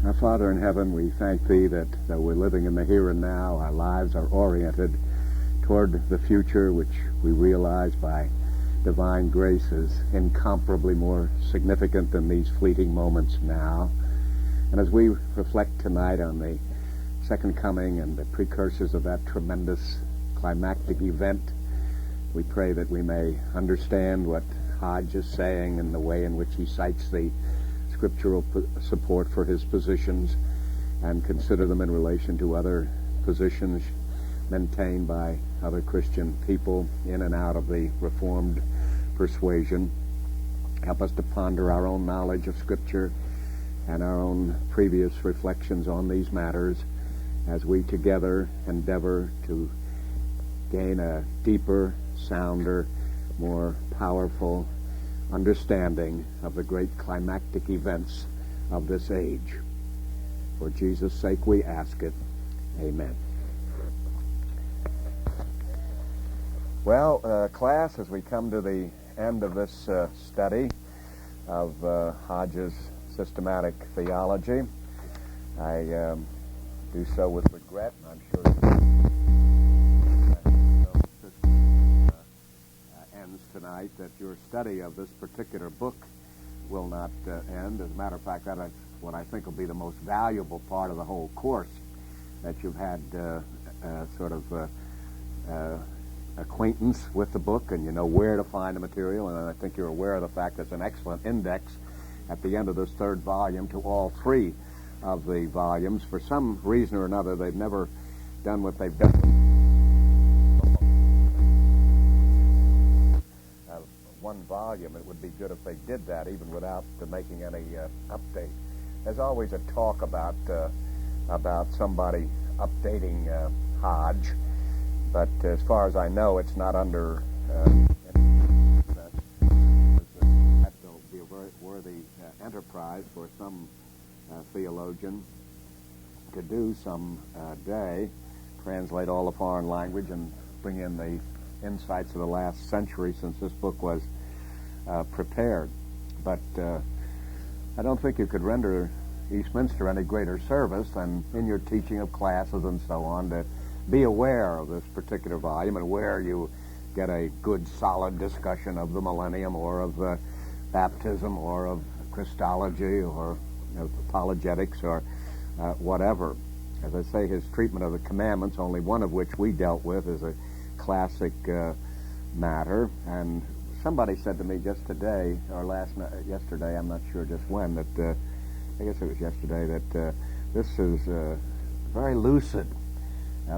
Our Father in heaven, we thank Thee that we're living in the here and now. Our lives are oriented toward the future, which we realize by divine grace is incomparably more significant than these fleeting moments now. And as we reflect tonight on the second coming and the precursors of that tremendous climactic event, we pray that we may understand what Hodge is saying and the way in which he cites the scriptural support for his positions and consider them in relation to other positions maintained by other Christian people in and out of the Reformed persuasion. Help us to ponder our own knowledge of Scripture and our own previous reflections on these matters as we together endeavor to gain a deeper, sounder, more powerful understanding of the great climactic events of this age. For Jesus' sake we ask it. Amen. Well, class, as we come to the end of this study of Hodge's systematic theology, I do so with regret, and I'm sure ends tonight, that your study of this particular book will not end. As a matter of fact, that is what I think will be the most valuable part of the whole course, that you've had acquaintance with the book and you know where to find the material, and I think you're aware of the fact there's an excellent index at the end of this third volume to all three of the volumes. For some reason or another, they've never done what they've done. One volume. It would be good if they did that even without making any update. There's always a talk about somebody updating Hodge, but as far as I know, it's not under that will be a very worthy enterprise for some theologian to do some day, translate all the foreign language and bring in the insights of the last century since this book was prepared. But I don't think you could render Eastminster any greater service than in your teaching of classes and so on to be aware of this particular volume and where you get a good solid discussion of the millennium or of baptism or of Christology or apologetics or whatever. As I say, his treatment of the commandments, only one of which we dealt with, is a classic matter. And somebody said to me just today, or yesterday, I'm not sure just when, that I guess it was yesterday, that this is a very lucid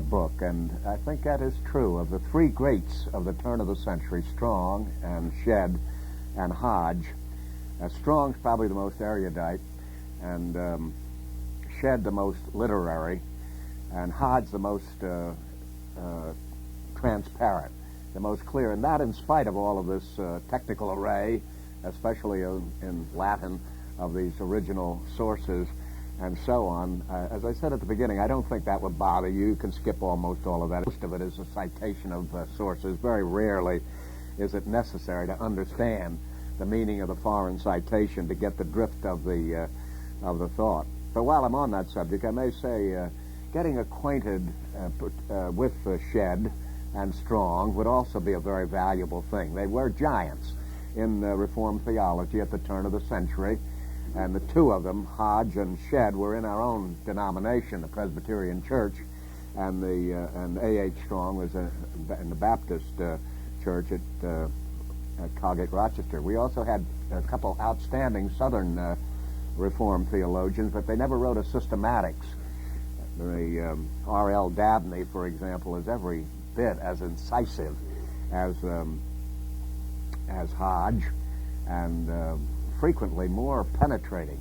book, and I think that is true. Of the three greats of the turn of the century, Strong and Shedd and Hodge, Strong's probably the most erudite, and Shedd the most literary, and Hodge the most transparent, the most clear, and that in spite of all of this technical array, especially in Latin, of these original sources and so on. As I said at the beginning, I don't think that would bother you. You can skip almost all of that. Most of it is a citation of sources. Very rarely is it necessary to understand the meaning of the foreign citation to get the drift of the thought. But while I'm on that subject, I may say getting acquainted with Shedd and Strong would also be a very valuable thing. They were giants in Reformed theology at the turn of the century, and the two of them, Hodge and Shedd, were in our own denomination, the Presbyterian Church, and A.H. Strong was in the Baptist Church at Colgate, Rochester. We also had a couple outstanding Southern Reformed theologians, but they never wrote a systematics. The R.L. Dabney, for example, is every bit as incisive as Hodge, and frequently more penetrating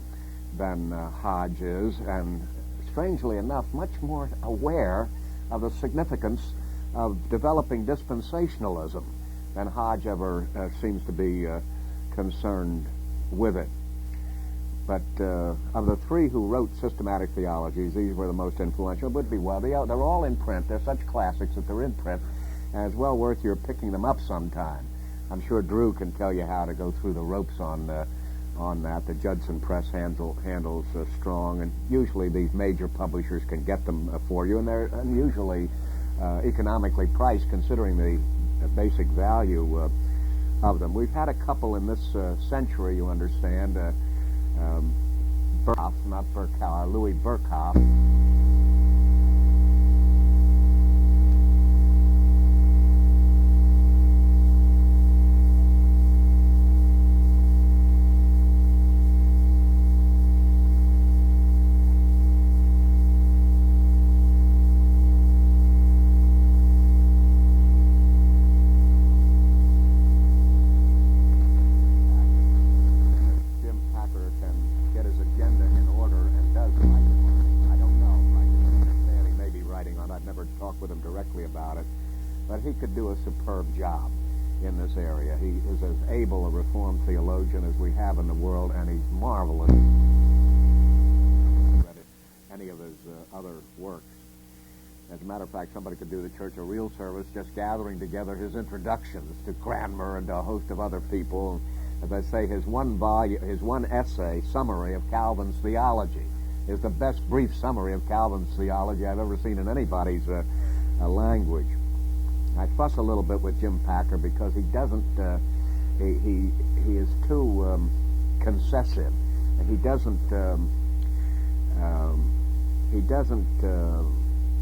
than Hodge is, and strangely enough, much more aware of the significance of developing dispensationalism than Hodge ever seems to be concerned with it. But of the three who wrote systematic theologies, these were the most influential. It would be they're all in print. They're such classics that they're in print, and it's well worth your picking them up sometime. I'm sure Drew can tell you how to go through the ropes on on that. The Judson Press handles strong, and usually these major publishers can get them for you, and they're unusually economically priced considering the basic value of them. We've had a couple in this century, you understand. Burkhoff, not Burkhoff, Louis Burkhoff. He could do a superb job in this area. He is as able a Reformed theologian as we have in the world, and he's marvelous. Read any of his other works. As a matter of fact, somebody could do the Church a real service just gathering together his introductions to Cranmer and a host of other people. As I say, his one essay summary of Calvin's theology is the best brief summary of Calvin's theology I've ever seen in anybody's language. I fuss a little bit with Jim Packer because he doesn't, he is too concessive, and he doesn't,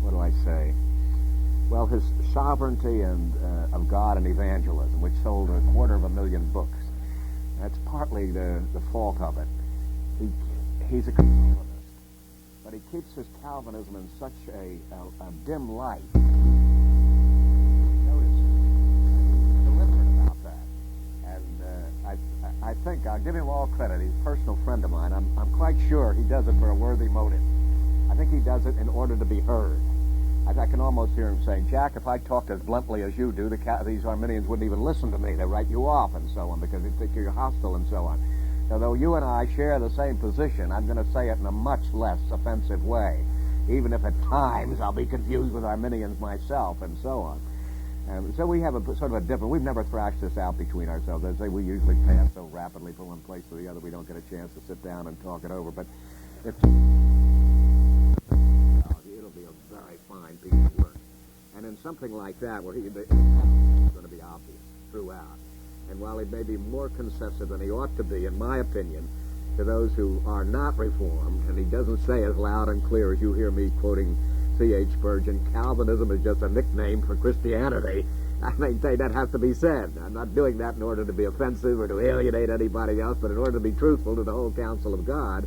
what do I say? Well, his sovereignty and of God and evangelism, which sold 250,000 books, that's partly the fault of it. He's a Calvinist, but he keeps his Calvinism in such a dim light. I think I'll give him all credit. He's a personal friend of mine. I'm quite sure he does it for a worthy motive. I think he does it in order to be heard. I can almost hear him saying, "Jack, if I talked as bluntly as you do, these Arminians wouldn't even listen to me. They write you off and so on because they think you're hostile and so on. Although you and I share the same position, I'm going to say it in a much less offensive way, even if at times I'll be confused with Arminians myself and so on." So we have a sort of a different, we've never thrashed this out between ourselves. As I say, we usually pass so rapidly from one place to the other we don't get a chance to sit down and talk it over. But if it'll be a very fine piece of work. And in something like that, where it's going to be obvious throughout. And while he may be more concessive than he ought to be, in my opinion, to those who are not Reformed, and he doesn't say as loud and clear as you hear me quoting C.H. Spurgeon, Calvinism is just a nickname for Christianity. I maintain that has to be said. I'm not doing that in order to be offensive or to alienate anybody else, but in order to be truthful to the whole counsel of God.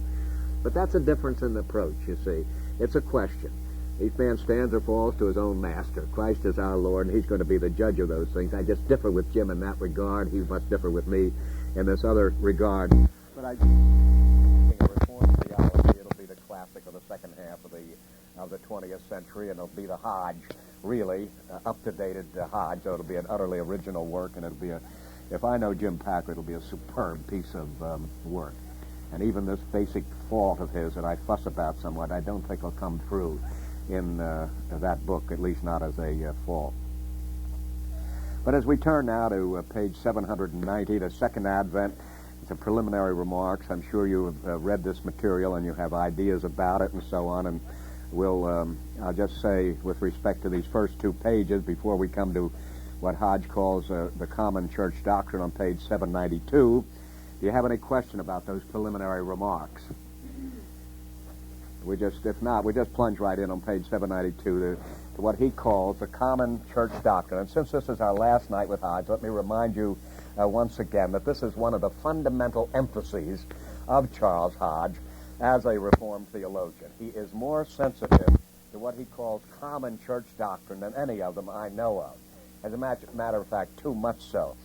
But that's a difference in the approach, you see. It's a question. Each man stands or falls to his own master. Christ is our Lord, and he's going to be the judge of those things. I just differ with Jim in that regard. He must differ with me in this other regard. But I think a Reformed theology, it'll be the classic of the second half of the 20th century, and it'll be the Hodge, really, up-to-dated Hodge, so it'll be an utterly original work, and it'll be if I know Jim Packer, it'll be a superb piece of work. And even this basic fault of his that I fuss about somewhat, I don't think will come through in that book, at least not as a fault. But as we turn now to page 790, the Second Advent, it's a preliminary remarks. I'm sure you have read this material and you have ideas about it and so on, and I'll just say with respect to these first two pages before we come to what Hodge calls the common church doctrine on page 792. Do you have any question about those preliminary remarks? If not, we just plunge right in on page 792 to what he calls the common church doctrine. And since this is our last night with Hodge, let me remind you once again that this is one of the fundamental emphases of Charles Hodge as a Reformed theologian. He is more sensitive to what he calls common church doctrine than any of them I know of. As a matter of fact, too much so.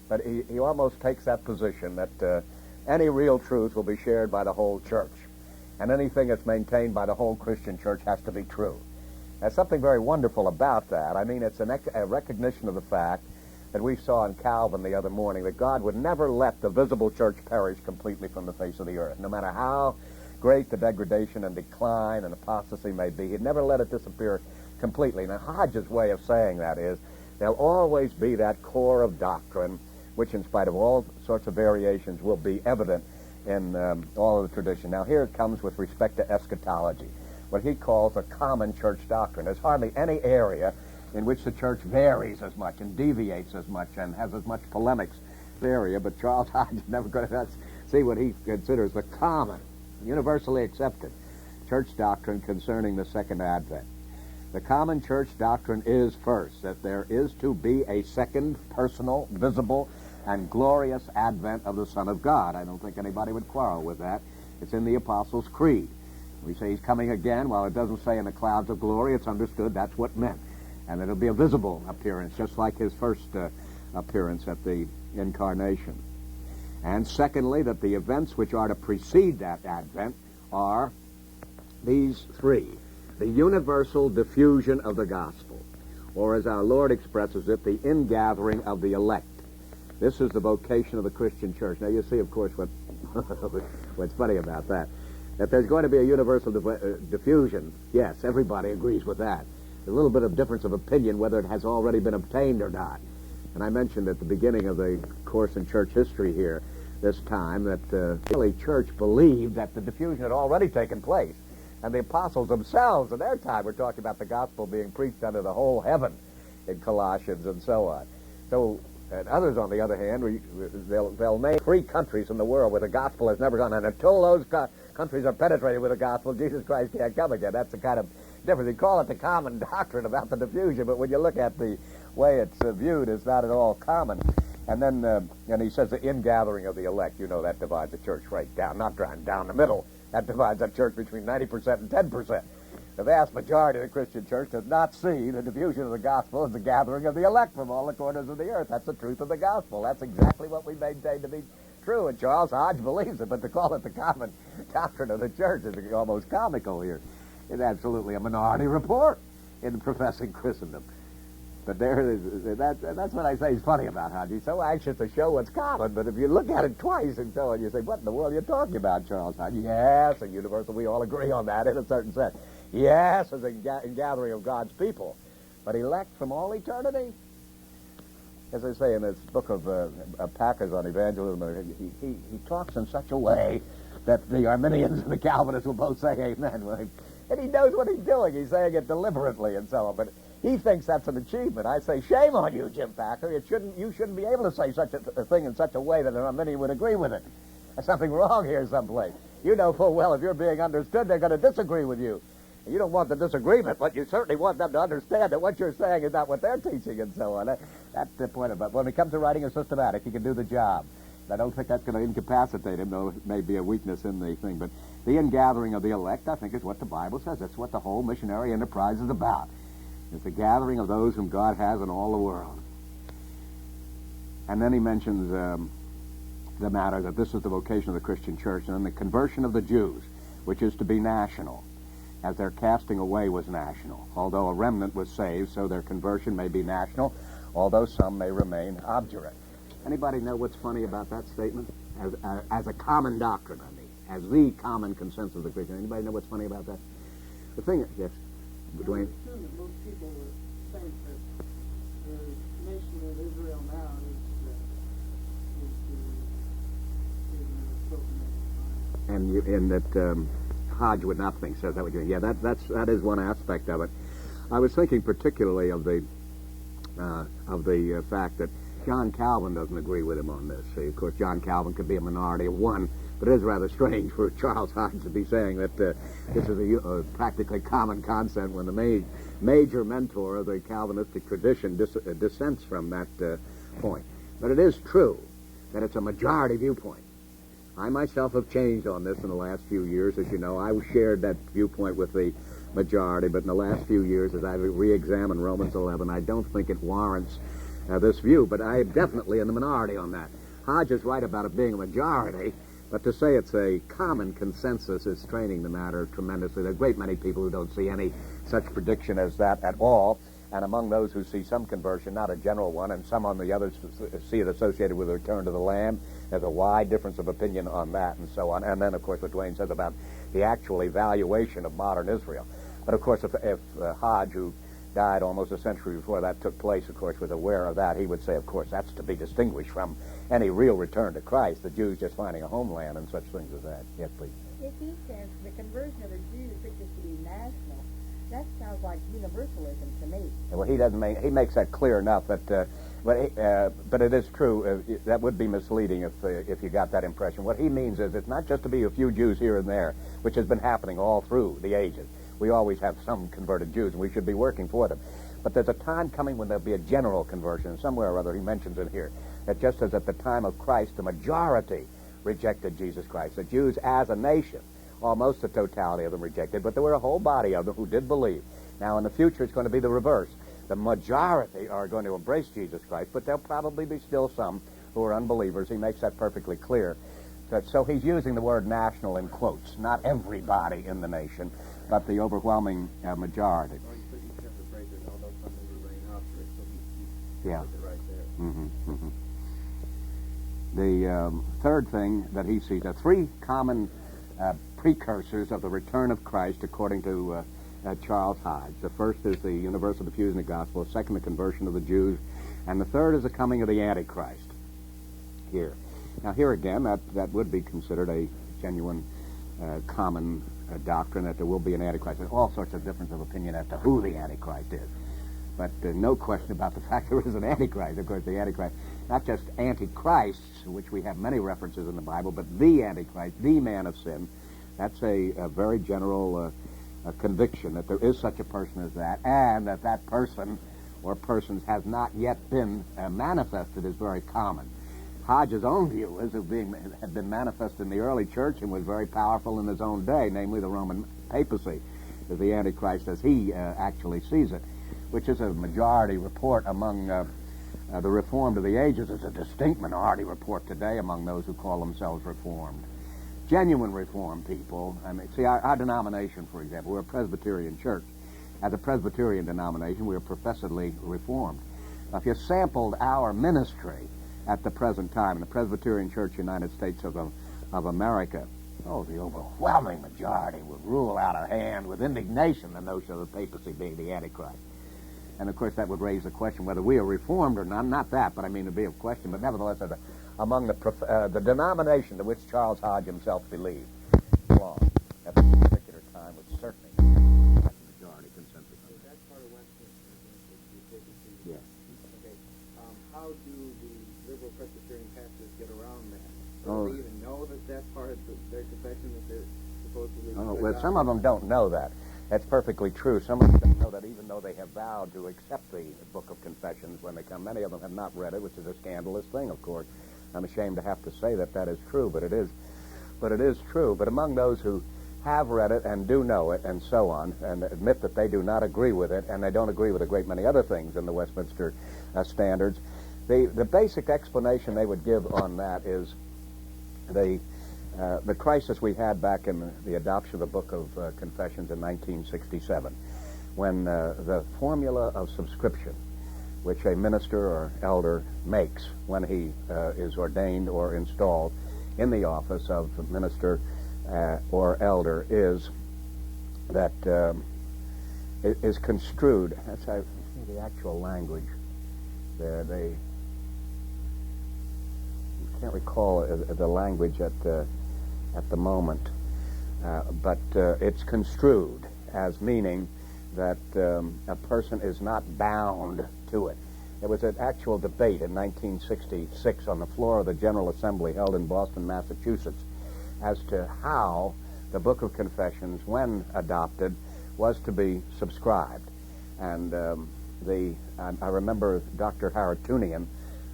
But he almost takes that position that any real truth will be shared by the whole church. And anything that's maintained by the whole Christian church has to be true. There's something very wonderful about that. I mean, it's a recognition of the fact that we saw in Calvin the other morning, that God would never let the visible church perish completely from the face of the earth. No matter how great the degradation and decline and apostasy may be, he'd never let it disappear completely. Now, Hodge's way of saying that is, there'll always be that core of doctrine, which in spite of all sorts of variations will be evident in all of the tradition. Now, here it comes with respect to eschatology, what he calls a common church doctrine. There's hardly any area in which the church varies as much and deviates as much and has as much polemics area, but Charles Hodge is never going to see what he considers the common, universally accepted church doctrine concerning the second advent. The common church doctrine is, first, that there is to be a second, personal, visible, and glorious advent of the Son of God. I don't think anybody would quarrel with that. It's in the Apostles' Creed. We say he's coming again. While it doesn't say in the clouds of glory, it's understood that's what meant. And it'll be a visible appearance, just like his first appearance at the incarnation. And secondly, that the events which are to precede that advent are these three. The universal diffusion of the gospel, or as our Lord expresses it, the ingathering of the elect. This is the vocation of the Christian church. Now you see, of course, what's funny about that. That there's going to be a universal diffusion. Yes, everybody agrees with that. There's a little bit of difference of opinion whether it has already been obtained or not. And I mentioned at the beginning of the course in church history here this time that the early church believed that the diffusion had already taken place. And the apostles themselves in their time were talking about the gospel being preached unto the whole heaven in Colossians and so on. So, and others, on the other hand, they'll name 3 countries in the world where the gospel has never gone. And until those countries are penetrated with the gospel, Jesus Christ can't come again. That's the kind of difference. They call it the common doctrine about the diffusion, but when you look at the way it's viewed, it's not at all common. And then, and he says the ingathering of the elect, you know, that divides the church right down, not down the middle. That divides that church between 90% and 10%. The vast majority of the Christian church does not see the diffusion of the gospel as the gathering of the elect from all the corners of the earth. That's the truth of the gospel. That's exactly what we maintain to be true, and Charles Hodge believes it, but to call it the common doctrine of the church is almost comical here. It's absolutely a minority report in professing Christendom. But that's what I say is funny about Hodge. He's so anxious to show what's common, but if you look at it twice and so on, you say, what in the world are you talking about, Charles Hodge? Yes, a universal, we all agree on that in a certain sense. Yes, as a gathering of God's people, but elect from all eternity. As I say in this book of Packers on evangelism, he talks in such a way that the Arminians and the Calvinists will both say amen. And he knows what he's doing. He's saying it deliberately and so on, but he thinks that's an achievement. I say, shame on you, Jim Packer. You shouldn't be able to say such a thing in such a way that an Arminian would agree with it. There's something wrong here someplace. You know full well if you're being understood, they're going to disagree with you. You don't want the disagreement, but you certainly want them to understand that what you're saying is not what they're teaching and so on. That's the point about it. When it comes to writing a systematic, he can do the job. I don't think that's going to incapacitate him, though it may be a weakness in the thing. But the ingathering of the elect, I think, is what the Bible says. That's what the whole missionary enterprise is about. It's the gathering of those whom God has in all the world. And then he mentions the matter that this is the vocation of the Christian church, and then the conversion of the Jews, which is to be national, as their casting away was national. Although a remnant was saved, so their conversion may be national, although some may remain obdurate. Anybody know what's funny about that statement? As a common doctrine, I mean, as the common consensus of the Christian. Anybody know what's funny about that? The thing, yes, Dwayne? Most people would think that the nation of Israel now is the and that Hodge would not think so. That would yeah, that is one aspect of it. I was thinking particularly of the fact that John Calvin doesn't agree with him on this. See, of course, John Calvin could be a minority of one, but it is rather strange for Charles Hodge to be saying that this is a practically common concept when the major mentor of the Calvinistic tradition dissents from that point. But it is true that it's a majority viewpoint. I myself have changed on this in the last few years. As you know, I shared that viewpoint with the majority, but in the last few years, as I re-examined Romans 11, I don't think it warrants this view, but I am definitely in the minority on that. Hodge is right about it being a majority, but to say it's a common consensus is straining the matter tremendously. There are a great many people who don't see any such prediction as that at all, and among those who see some conversion, not a general one, and some on the others see it associated with the return to the Lamb. There's a wide difference of opinion on that and so on. And then, of course, what Dwayne says about the actual evaluation of modern Israel. But, of course, if Hodge, who died almost a century before that took place, of course, was aware of that. He would say, of course, that's to be distinguished from any real return to Christ, the Jews just finding a homeland and such things as that. Yes, please. If he says the conversion of the Jews is to be national, that sounds like universalism to me. Well, he doesn't make, he makes that clear enough that, but it is true. That would be misleading if you got that impression. What he means is it's not just to be a few Jews here and there, which has been happening all through the ages. We always have some converted Jews, and we should be working for them. But there's a time coming when there'll be a general conversion. Somewhere or other, he mentions it here, that just as at the time of Christ, the majority rejected Jesus Christ. The Jews as a nation, almost the totality of them rejected, but there were a whole body of them who did believe. Now, in the future, it's going to be the reverse. The majority are going to embrace Jesus Christ, but there'll probably be still some who are unbelievers. He makes that perfectly clear. So he's using the word national in quotes. Not everybody in the nation, but the overwhelming majority. Well, you have the phrase that although some will reign after it, so he Yeah. puts it right there. Mm-hmm, mm-hmm. The third thing that he sees are three common precursors of the return of Christ according to Charles Hodge. The first is the universal diffusion of the gospel, the second the conversion of the Jews, and the third is the coming of the Antichrist. Here. Now here again, that would be considered a genuine common doctrine that there will be an Antichrist. There's all sorts of difference of opinion as to who the Antichrist is. But no question about the fact there is an Antichrist. Of course, the Antichrist, not just Antichrists, which we have many references in the Bible, but the Antichrist, the man of sin. That's a very general conviction that there is such a person as that, and that that person or persons has not yet been manifested is very common. Hodge's own view is of being had been manifested in the early church and was very powerful in his own day, namely the Roman papacy, as the Antichrist as he actually sees it, which is a majority report among the Reformed of the ages. It's a distinct minority report today among those who call themselves Reformed. Genuine Reformed people, I mean, see, our denomination, for example, we're a Presbyterian church. As a Presbyterian denomination, we are professedly Reformed. Now, if you sampled our ministry at the present time in the Presbyterian Church United States of America, the overwhelming majority would rule out of hand with indignation the notion of the papacy being the Antichrist. And, of course, that would raise the question whether we are Reformed or not. Not that, but I mean, to be a question. But nevertheless, among the denomination to which Charles Hodge himself believed belonged at this particular time, which certainly has a majority consensus. So that's part of Westminster, the papacy. Yeah. Okay. How do the liberal Presbyterian pastors get around that? Oh. Do they even know that that's part of their confession that they're supposed to Oh, well, some of them don't know that. That's perfectly true. Some of them don't know that even though they have vowed to accept the Book of Confessions when they come. Many of them have not read it, which is a scandalous thing, of course. I'm ashamed to have to say that is true, but it is true. But among those who have read it and do know it and so on, and admit that they do not agree with it, and they don't agree with a great many other things in the Westminster standards, the basic explanation they would give on that is the crisis we had back in the adoption of the Book of Confessions in 1967, when the formula of subscription, which a minister or elder makes when he is ordained or installed in the office of minister or elder, is that is construed. That's the actual language. They can't recall the language at the moment, but it's construed as meaning that a person is not bound to it. There was an actual debate in 1966 on the floor of the General Assembly held in Boston, Massachusetts, as to how the Book of Confessions, when adopted, was to be subscribed. And I remember Dr. Haratunian,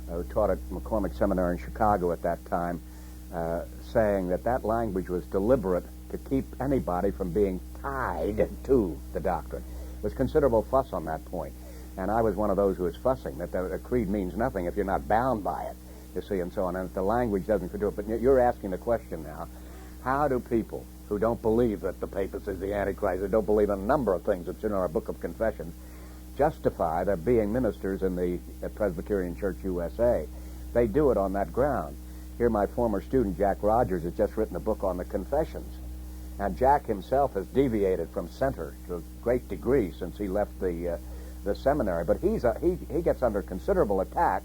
who taught at McCormick Seminary in Chicago at that time, saying that language was deliberate to keep anybody from being tied to the doctrine. There was considerable fuss on that point. And I was one of those who was fussing, that the creed means nothing if you're not bound by it, you see, and so on. And if the language doesn't do it. But you're asking the question now, how do people who don't believe that the papacy is the Antichrist, who don't believe in a number of things that's in our Book of Confessions, justify their being ministers in the Presbyterian Church USA? They do it on that ground. Here, my former student, Jack Rogers, has just written a book on the Confessions. And Jack himself has deviated from center to a great degree since he left the the seminary, but he gets under considerable attack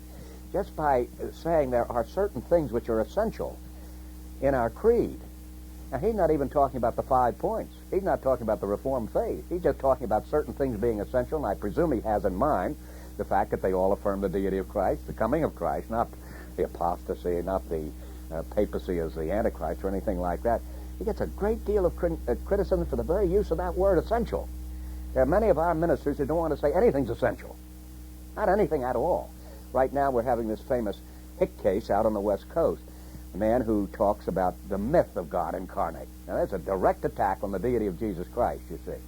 just by saying there are certain things which are essential in our creed. Now, he's not even talking about the 5 points. He's not talking about the Reformed faith. He's just talking about certain things being essential, and I presume he has in mind the fact that they all affirm the deity of Christ, the coming of Christ, not the apostasy, not the papacy as the Antichrist or anything like that. He gets a great deal of criticism for the very use of that word essential. There are many of our ministers who don't want to say anything's essential. Not anything at all. Right now we're having this famous Hick case out on the West Coast. A man who talks about the myth of God incarnate. Now that's a direct attack on the deity of Jesus Christ, you see.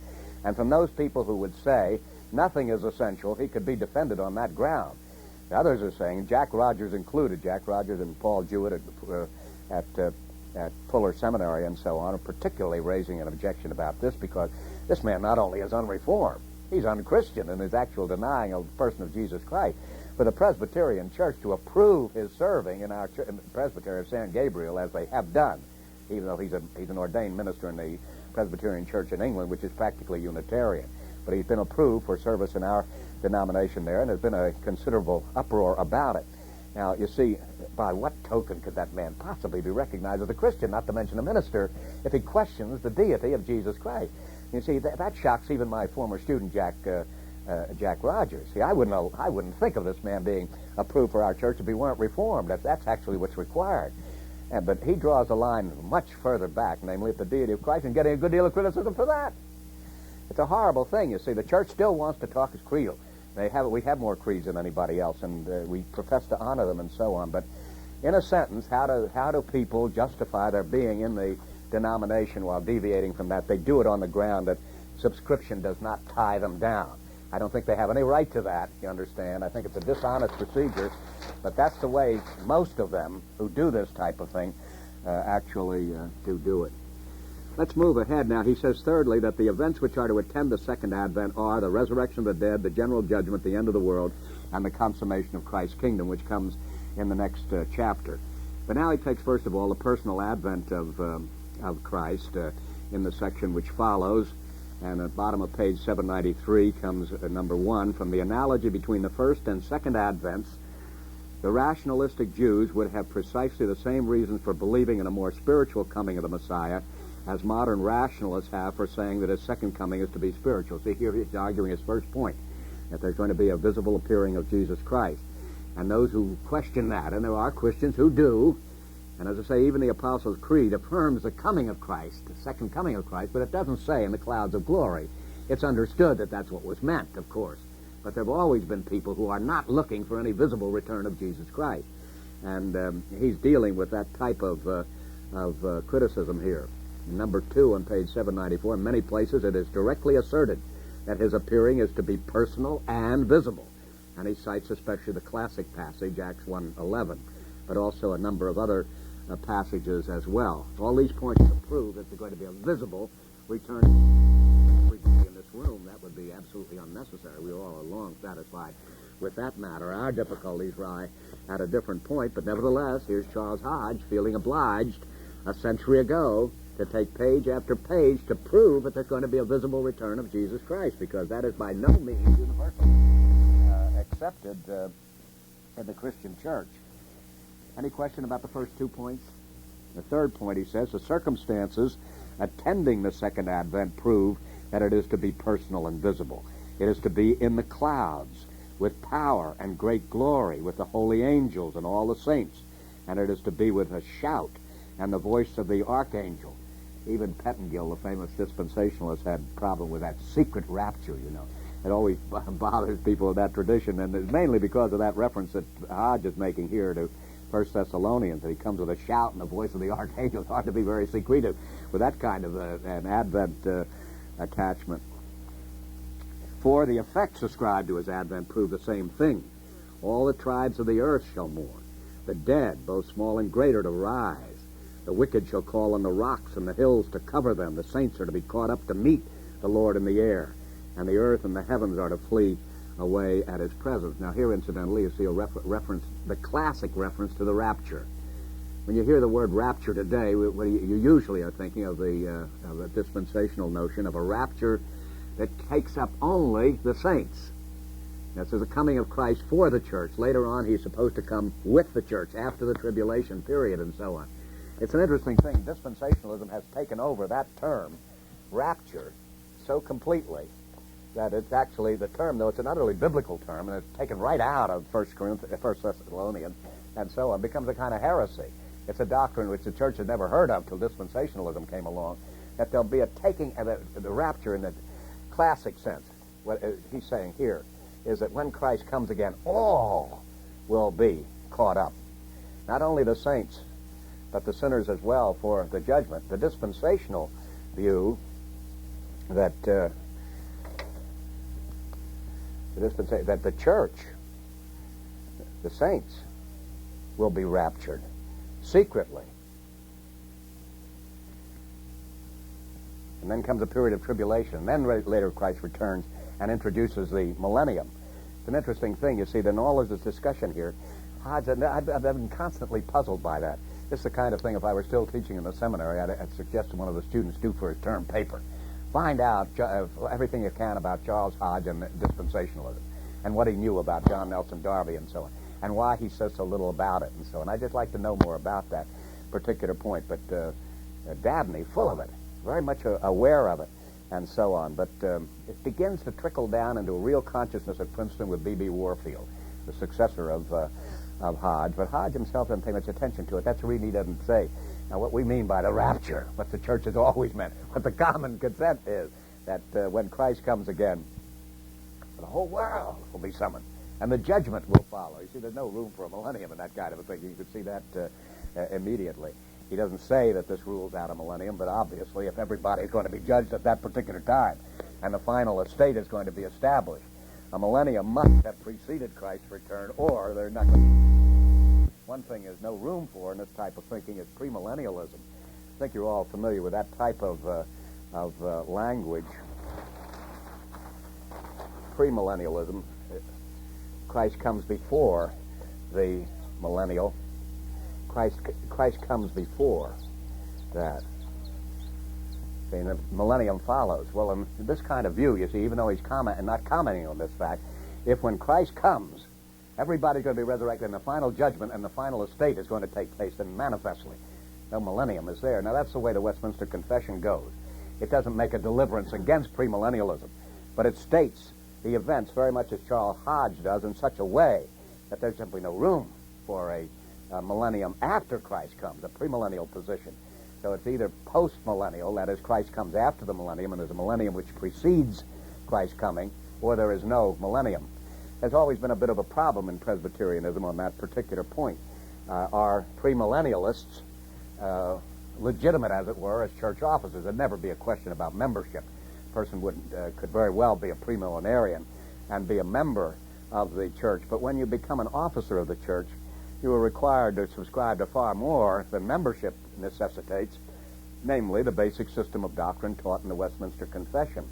And from those people who would say nothing is essential, he could be defended on that ground. The others are saying, Jack Rogers included, Jack Rogers and Paul Jewett at Fuller Seminary and so on, are particularly raising an objection about this because this man not only is unreformed, he's unchristian in his actual denying of the person of Jesus Christ. For the Presbyterian Church to approve his serving in our in the Presbytery of San Gabriel, as they have done, even though he's an ordained minister in the Presbyterian Church in England, which is practically Unitarian. But he's been approved for service in our denomination there, and there's been a considerable uproar about it. Now, you see, by what token could that man possibly be recognized as a Christian, not to mention a minister, if he questions the deity of Jesus Christ? You see, that shocks even my former student, Jack Rogers. See, I wouldn't think of this man being approved for our church if he weren't reformed. That's actually what's required. But he draws a line much further back, namely at the deity of Christ, and getting a good deal of criticism for that. It's a horrible thing, you see. The church still wants to talk as creedal. We have more creeds than anybody else, and we profess to honor them and so on. But in a sentence, how do people justify their being in the denomination while deviating from that? They do it on the ground that subscription does not tie them down. I don't think they have any right to that, you understand. I think it's a dishonest procedure, but that's the way most of them who do this type of thing actually do it. Let's move ahead now. He says, thirdly, that the events which are to attend the second advent are the resurrection of the dead, the general judgment, the end of the world, and the consummation of Christ's kingdom, which comes in the next chapter. But now he takes, first of all, the personal advent of Christ in the section which follows. And at the bottom of page 793 comes number 1. From the analogy between the first and second advents, the rationalistic Jews would have precisely the same reasons for believing in a more spiritual coming of the Messiah as modern rationalists have for saying that his second coming is to be spiritual. See, here he's arguing his first point, that there's going to be a visible appearing of Jesus Christ. And those who question that, and there are Christians who do, and as I say, even the Apostles' Creed affirms the coming of Christ, the second coming of Christ, but it doesn't say in the clouds of glory. It's understood that that's what was meant, of course. But there have always been people who are not looking for any visible return of Jesus Christ. And he's dealing with that type of criticism here. Number 2 on page 794, in many places it is directly asserted that his appearing is to be personal and visible. And he cites especially the classic passage, Acts 1:11, but also a number of other passages as well. All these points to prove that there's going to be a visible return in this room. That would be absolutely unnecessary. We are all along satisfied with that matter. Our difficulties lie at a different point, but nevertheless, here's Charles Hodge feeling obliged a century ago to take page after page to prove that there's going to be a visible return of Jesus Christ, because that is by no means universally accepted in the Christian church. Any question about the first 2 points? The third point, he says, the circumstances attending the second advent prove that it is to be personal and visible. It is to be in the clouds with power and great glory with the holy angels and all the saints, and it is to be with a shout and the voice of the archangel. Even Pettingill, the famous dispensationalist, had a problem with that secret rapture, you know. It always bothers people of that tradition, and it's mainly because of that reference that Hodge is making here to 1 Thessalonians, that he comes with a shout and the voice of the archangel. It's hard to be very secretive with that kind of an Advent attachment. For the effects ascribed to his advent prove the same thing. All the tribes of the earth shall mourn. The dead, both small and great, are to rise. The wicked shall call on the rocks and the hills to cover them. The saints are to be caught up to meet the Lord in the air. And the earth and the heavens are to flee away at his presence. Now here, incidentally, you see a reference, the classic reference to the rapture. When you hear the word rapture today, you usually are thinking of the dispensational notion of a rapture that takes up only the saints. This is the coming of Christ for the church. Later on, he's supposed to come with the church after the tribulation period and so on. It's an interesting thing. Dispensationalism has taken over that term, rapture, so completely that it's actually the term, though it's an utterly biblical term, and it's taken right out of 1 Thessalonians and so on, becomes a kind of heresy. It's a doctrine which the church had never heard of till dispensationalism came along, that there'll be a taking of the rapture in the classic sense. What he's saying here is that when Christ comes again, all will be caught up. Not only the saints, but the sinners as well for the judgment. The dispensational view that that the church, the saints, will be raptured secretly. And then comes a period of tribulation. And then later Christ returns and introduces the millennium. It's an interesting thing, you see, that in all of this discussion here, I've been constantly puzzled by that. This is the kind of thing, if I were still teaching in the seminary, I'd suggest to one of the students do for his term paper. Find out everything you can about Charles Hodge and dispensationalism, and what he knew about John Nelson Darby and so on, and why he says so little about it and so on. I'd just like to know more about that particular point. But Dabney, full of it, very much aware of it, and so on. But it begins to trickle down into a real consciousness at Princeton with B.B. Warfield, the successor of Hodge. But Hodge himself doesn't pay much attention to it. That's the reason he doesn't say. Now, what we mean by the rapture, what the church has always meant, what the common consent is, that when Christ comes again, the whole world will be summoned, and the judgment will follow. You see, there's no room for a millennium in that kind of a thing. You could see that immediately. He doesn't say that this rules out a millennium, but obviously if everybody is going to be judged at that particular time, and the final estate is going to be established, a millennium must have preceded Christ's return, or they're not going to. One thing there's no room for in this type of thinking is premillennialism. I think you're all familiar with that type of language. Premillennialism, Christ comes before the millennial. Christ comes before that. See, and the millennium follows. Well, in this kind of view, you see, even though he's not commenting on this fact, if when Christ comes, everybody's going to be resurrected in the final judgment, and the final estate is going to take place, then manifestly, no millennium is there. Now, that's the way the Westminster Confession goes. It doesn't make a deliverance against premillennialism, but it states the events very much as Charles Hodge does, in such a way that there's simply no room for a millennium after Christ comes, a premillennial position. So it's either post-millennial, that is, Christ comes after the millennium, and there's a millennium which precedes Christ's coming, or there is no millennium. There's always been a bit of a problem in Presbyterianism on that particular point. Are premillennialists legitimate, as it were, as church officers? There'd never be a question about membership. A person could very well be a premillenarian and be a member of the church, but when you become an officer of the church, you are required to subscribe to far more than membership necessitates, namely the basic system of doctrine taught in the Westminster Confession.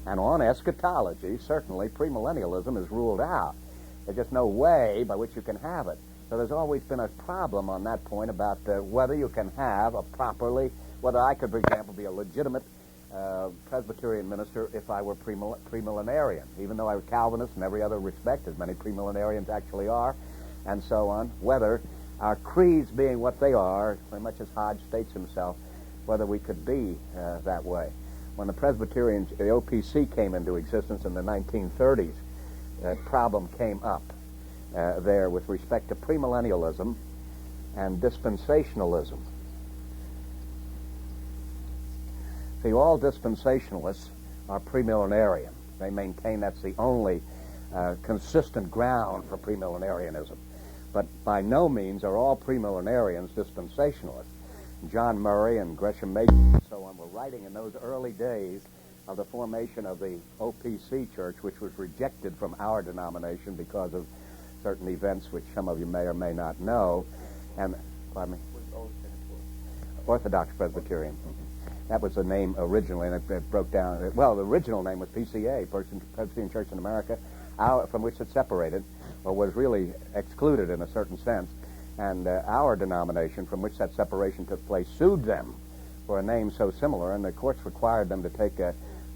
And on eschatology, certainly premillennialism is ruled out. There's just no way by which you can have it. So there's always been a problem on that point about whether you can have whether I could, for example, be a legitimate Presbyterian minister if I were premillenarian, even though I was Calvinist in every other respect, as many premillenarians actually are, and so on, whether our creeds being what they are, very much as Hodge states himself, whether we could be that way. When the Presbyterians, the OPC came into existence in the 1930s, that problem came up there with respect to premillennialism and dispensationalism. See, all dispensationalists are premillenarian. They maintain that's the only consistent ground for premillenarianism. But by no means are all premillenarians dispensationalists. John Murray and Gresham Machen and so on were writing in those early days of the formation of the OPC church, which was rejected from our denomination because of certain events which some of you may or may not know. And, pardon me? Orthodox Presbyterian. That was the name originally, and it broke down. Well, the original name was PCA, Presbyterian Church in America, from which it separated, or was really excluded in a certain sense. And our denomination, from which that separation took place, sued them for a name so similar, and the courts required them to take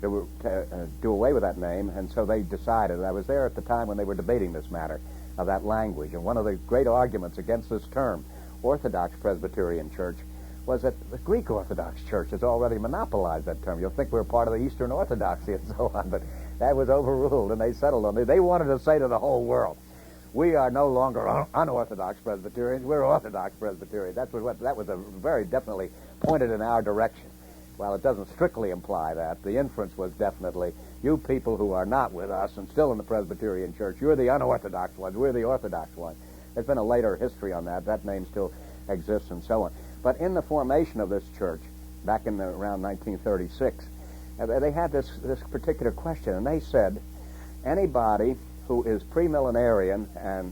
do away with that name, and so they decided. I was there at the time when they were debating this matter of that language, and one of the great arguments against this term, Orthodox Presbyterian Church, was that the Greek Orthodox Church has already monopolized that term. You'll think we're part of the Eastern Orthodoxy and so on, but that was overruled, and they settled on it. They wanted to say to the whole world, we are no longer unorthodox Presbyterians, we're Orthodox Presbyterians. That was a very definitely pointed in our direction. While it doesn't strictly imply that, the inference was definitely, you people who are not with us and still in the Presbyterian Church, you're the unorthodox ones, we're the Orthodox ones. There's been a later history on that. That name still exists and so on. But in the formation of this church, back in around 1936, they had this particular question, and they said, anybody who is premillenarian and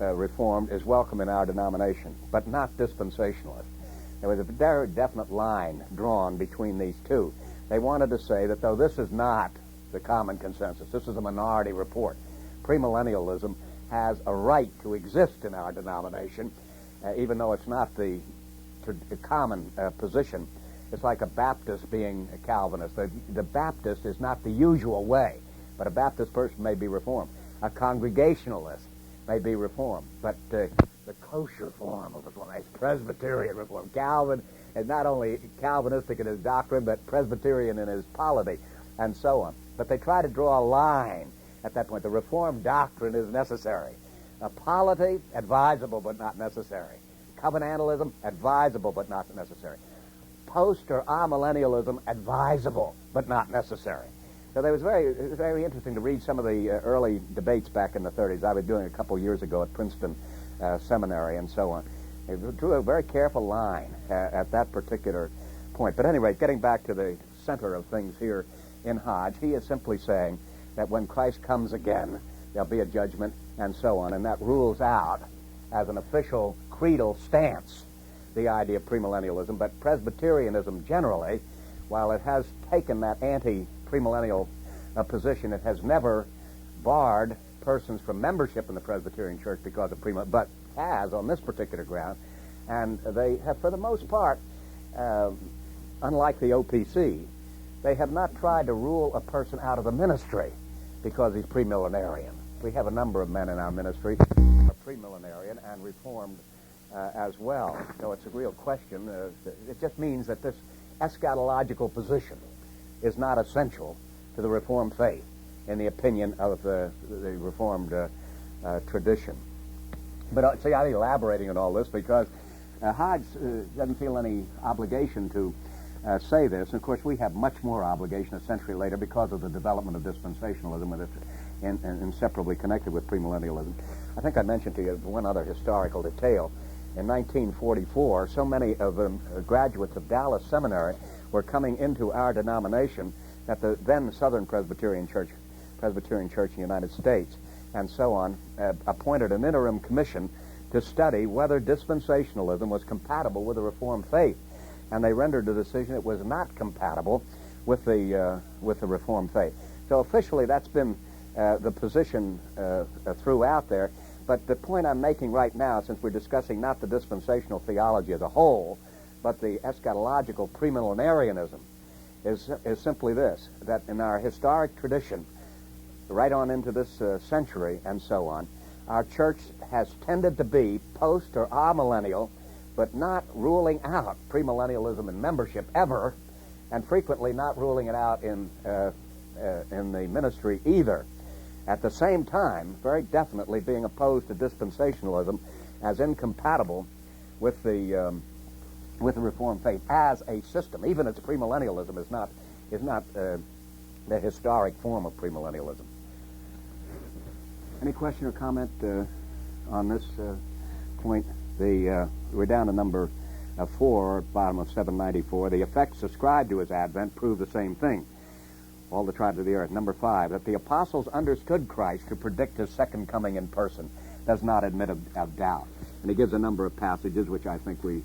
Reformed is welcome in our denomination, but not dispensationalist. There was a very definite line drawn between these two. They wanted to say that though this is not the common consensus, this is a minority report, premillennialism has a right to exist in our denomination, even though it's not the common position. It's like a Baptist being a Calvinist. The Baptist is not the usual way, but a Baptist person may be Reformed. A Congregationalist may be Reformed, but the kosher form of Reform is Presbyterian Reform. Calvin is not only Calvinistic in his doctrine, but Presbyterian in his polity, and so on. But they try to draw a line at that point. The Reformed doctrine is necessary. Polity, advisable but not necessary. Covenantalism, advisable but not necessary. Post or amillennialism, advisable but not necessary. So it was very interesting to read some of the early debates back in the 30s. I was doing a couple years ago at Princeton Seminary and so on. They drew a very careful line at that particular point. But anyway, getting back to the center of things here in Hodge, he is simply saying that when Christ comes again, there'll be a judgment and so on, and that rules out as an official creedal stance the idea of premillennialism. But Presbyterianism generally, while it has taken that anti-premillennial position, it has never barred persons from membership in the Presbyterian Church because of premillennialism, but has on this particular ground. And they have, for the most part, unlike the OPC, they have not tried to rule a person out of the ministry because he's premillenarian. We have a number of men in our ministry who are premillenarian and Reformed as well. So it's a real question. It just means that this eschatological position is not essential to the Reformed faith, in the opinion of the Reformed tradition. But see, I'm elaborating on all this because Hodge doesn't feel any obligation to say this. Of course, we have much more obligation a century later because of the development of dispensationalism, and it's inseparably connected with premillennialism. I think I mentioned to you one other historical detail. In 1944, so many of the graduates of Dallas Seminary were coming into our denomination that the then Southern Presbyterian Church in the United States, and so on, appointed an interim commission to study whether dispensationalism was compatible with the Reformed faith. And they rendered the decision it was not compatible with the Reformed faith. So officially that's been the position throughout there. But the point I'm making right now, since we're discussing not the dispensational theology as a whole, but the eschatological premillenarianism, is simply this, that in our historic tradition, right on into this century and so on, our church has tended to be post or amillennial, but not ruling out premillennialism in membership ever, and frequently not ruling it out in the ministry either. At the same time, very definitely being opposed to dispensationalism as incompatible with the Reformed faith as a system. Even its premillennialism is not the historic form of premillennialism. Any question or comment on this point? We're down to number 4, bottom of 794. The effects ascribed to his advent prove the same thing. All the tribes of the earth. Number 5, that the apostles understood Christ to predict his second coming in person does not admit of doubt. And he gives a number of passages which I think we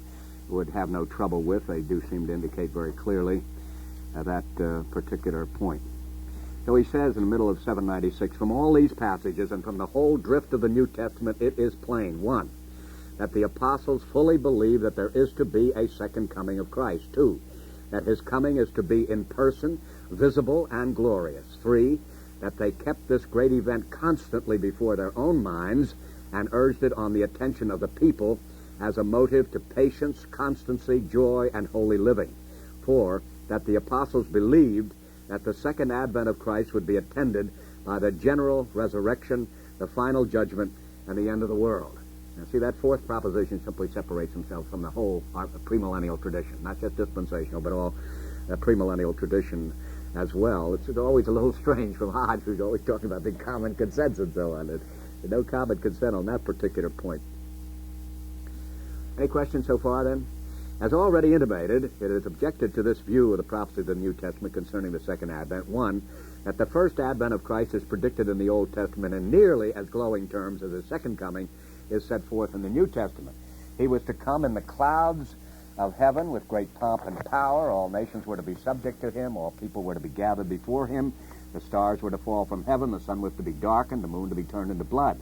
would have no trouble with. They do seem to indicate very clearly that particular point. So he says in the middle of 796, from all these passages and from the whole drift of the New Testament, it is plain, 1, that the apostles fully believe that there is to be a second coming of Christ. 2, that his coming is to be in person, visible and glorious. 3, that they kept this great event constantly before their own minds and urged it on the attention of the people as a motive to patience, constancy, joy, and holy living. 4, that the apostles believed that the second advent of Christ would be attended by the general resurrection, the final judgment, and the end of the world. Now, see, that fourth proposition simply separates himself from the whole premillennial tradition, not just dispensational, but all premillennial tradition as well. It's always a little strange from Hodge, who's always talking about the common consents and so on. There's no common consent on that particular point. Any questions so far, then? As already intimated, it is objected to this view of the prophecy of the New Testament concerning the second advent. 1, that the first advent of Christ is predicted in the Old Testament in nearly as glowing terms as his second coming is set forth in the New Testament. He was to come in the clouds of heaven with great pomp and power. All nations were to be subject to him. All people were to be gathered before him. The stars were to fall from heaven. The sun was to be darkened. The moon to be turned into blood.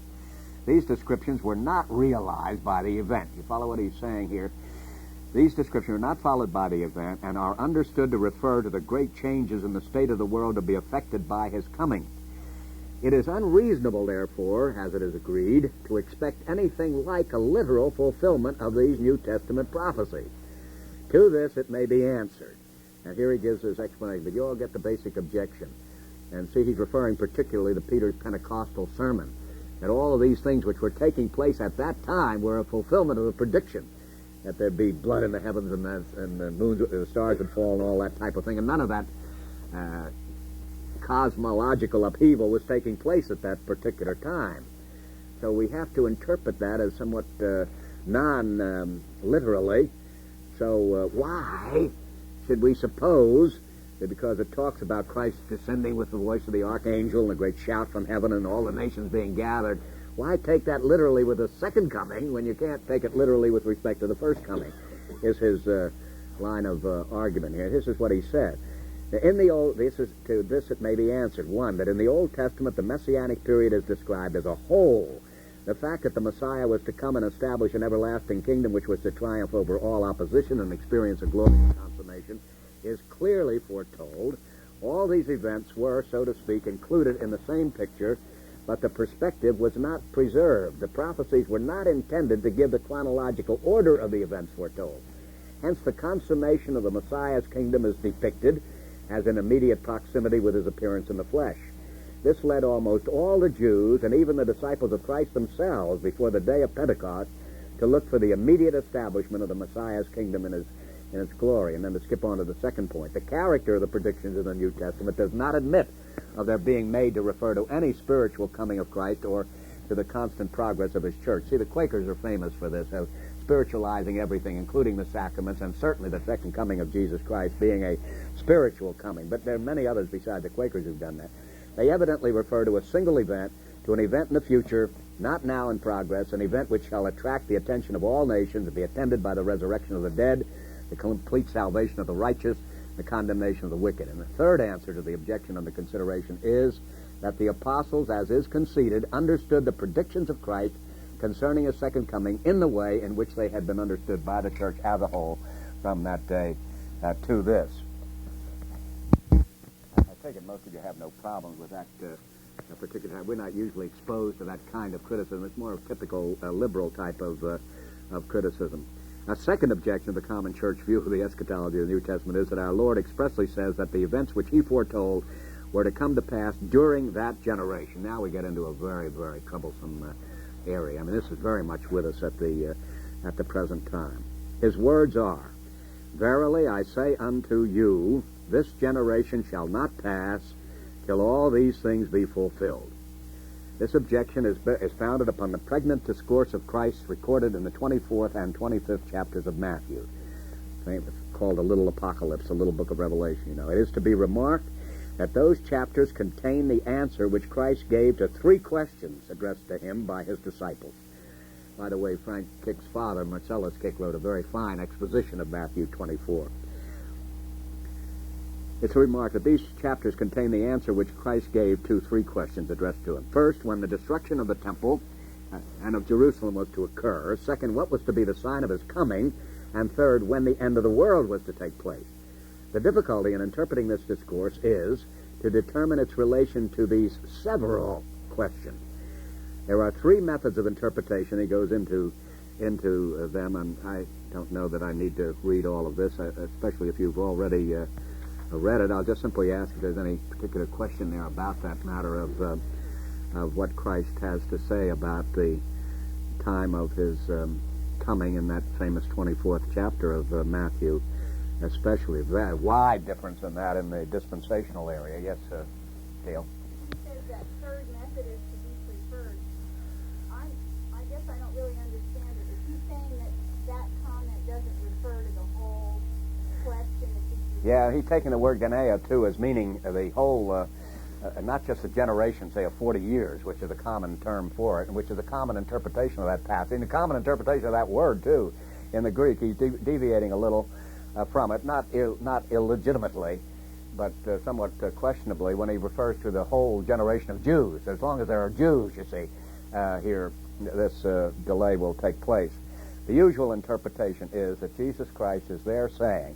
These descriptions were not realized by the event. You follow what he's saying here? These descriptions are not followed by the event and are understood to refer to the great changes in the state of the world to be affected by his coming. It is unreasonable, therefore, as it is agreed, to expect anything like a literal fulfillment of these New Testament prophecies. To this it may be answered. And here he gives his explanation, but you all get the basic objection. And see, he's referring particularly to Peter's Pentecostal sermon, that all of these things which were taking place at that time were a fulfillment of the prediction, that there'd be blood in the heavens and the moons, the stars would fall and all that type of thing, and none of that cosmological upheaval was taking place at that particular time. So we have to interpret that as somewhat non-literally. So why should we suppose that because it talks about Christ descending with the voice of the archangel and a great shout from heaven and all the nations being gathered, why take that literally with the second coming when you can't take it literally with respect to the first coming, is his line of argument here. This is what he said. In the Old, to this it may be answered. 1, that in the Old Testament the Messianic period is described as a whole. The fact that the Messiah was to come and establish an everlasting kingdom which was to triumph over all opposition and experience a glorious consummation is clearly foretold. All these events were, so to speak, included in the same picture, but the perspective was not preserved. The prophecies were not intended to give the chronological order of the events foretold. Hence, the consummation of the Messiah's kingdom is depicted as in immediate proximity with his appearance in the flesh. This led almost all the Jews and even the disciples of Christ themselves before the day of Pentecost to look for the immediate establishment of the Messiah's kingdom in its glory. And then to skip on to the second point, the character of the predictions in the New Testament does not admit of their being made to refer to any spiritual coming of Christ or to the constant progress of his church. See, the Quakers are famous for this, of spiritualizing everything, including the sacraments, and certainly the second coming of Jesus Christ being a spiritual coming. But there are many others besides the Quakers who've done that. They evidently refer to a single event, to an event in the future, not now in progress, an event which shall attract the attention of all nations and be attended by the resurrection of the dead, the complete salvation of the righteous, the condemnation of the wicked. And the third answer to the objection under consideration is that the apostles, as is conceded, understood the predictions of Christ concerning his second coming in the way in which they had been understood by the church as a whole from that day to this. I take it most of you have no problems with that particular time. We're not usually exposed to that kind of criticism. It's more of a typical liberal type of criticism. A second objection of the common church view of the eschatology of the New Testament is that our Lord expressly says that the events which he foretold were to come to pass during that generation. Now we get into a very, very troublesome area. I mean, this is very much with us at the present time. His words are, "Verily I say unto you, this generation shall not pass till all these things be fulfilled." This objection is founded upon the pregnant discourse of Christ recorded in the 24th and 25th chapters of Matthew. It's called a little apocalypse, a little book of Revelation, you know. It is to be remarked that those chapters contain the answer which Christ gave to 3 questions addressed to him by his disciples. By the way, Frank Kick's father, Marcellus Kick, wrote a very fine exposition of Matthew 24. It's a remark that these chapters contain the answer which Christ gave to 3 questions addressed to him. First, when the destruction of the temple and of Jerusalem was to occur. Second, what was to be the sign of his coming. And third, when the end of the world was to take place. The difficulty in interpreting this discourse is to determine its relation to these several questions. There are three methods of interpretation. He goes into them, and I don't know that I need to read all of this, especially if you've already read it. I'll just simply ask if there's any particular question there about that matter of what Christ has to say about the time of his coming in that famous 24th chapter of Matthew, especially. Very wide difference in that in the dispensational area. Yes, Dale? He says that third method is to be preferred. I guess I don't really understand it. Is he saying that comment doesn't refer to the whole question that he's... Yeah, he's taking the word genea, too, as meaning the whole, not just a generation, say, of 40 years, which is a common term for it, and which is a common interpretation of that passage, and a common interpretation of that word, too, in the Greek. He's deviating a little from it, not illegitimately, but somewhat questionably, when he refers to the whole generation of Jews. As long as there are Jews, you see, here, this delay will take place. The usual interpretation is that Jesus Christ is there saying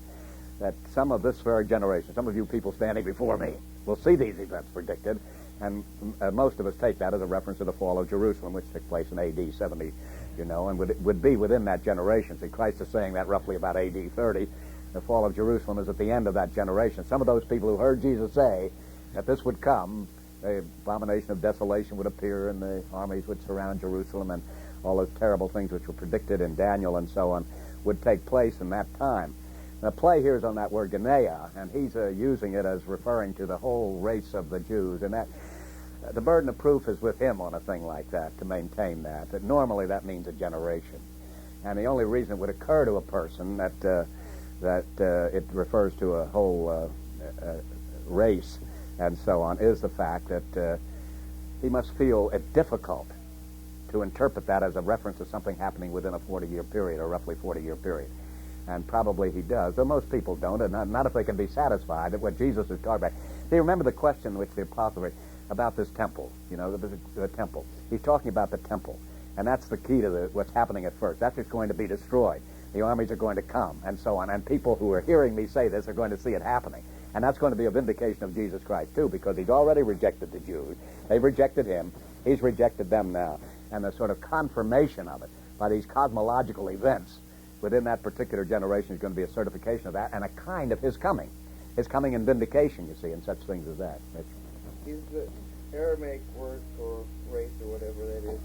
that some of this very generation, some of you people standing before me, will see these events predicted, and most of us take that as a reference to the fall of Jerusalem, which took place in A.D. 70, and would be within that generation. See, Christ is saying that roughly about A.D. 30. The fall of Jerusalem is at the end of that generation. Some of those people who heard Jesus say that this would come, the abomination of desolation would appear, and the armies would surround Jerusalem, and all those terrible things which were predicted in Daniel and so on would take place in that time. The play here is on that word genea, and he's using it as referring to the whole race of the Jews, and that the burden of proof is with him on a thing like that, to maintain that. That normally that means a generation. And the only reason it would occur to a person that it refers to a whole race and so on is the fact that he must feel it difficult to interpret that as a reference to something happening within a 40-year period, or roughly 40-year period. And probably he does, though most people don't, and not if they can be satisfied that what Jesus is talking about. See, remember the question which the apostle raised about this temple, the temple. He's talking about the temple, and that's the key to what's happening at first. That's just going to be destroyed. The armies are going to come, and so on. And people who are hearing me say this are going to see it happening. And that's going to be a vindication of Jesus Christ, too, because he's already rejected the Jews. They've rejected him. He's rejected them now. And the sort of confirmation of it by these cosmological events within that particular generation is going to be a certification of that and a kind of his coming in vindication, you see, and such things as that. Is the Aramaic word for race or whatever that is,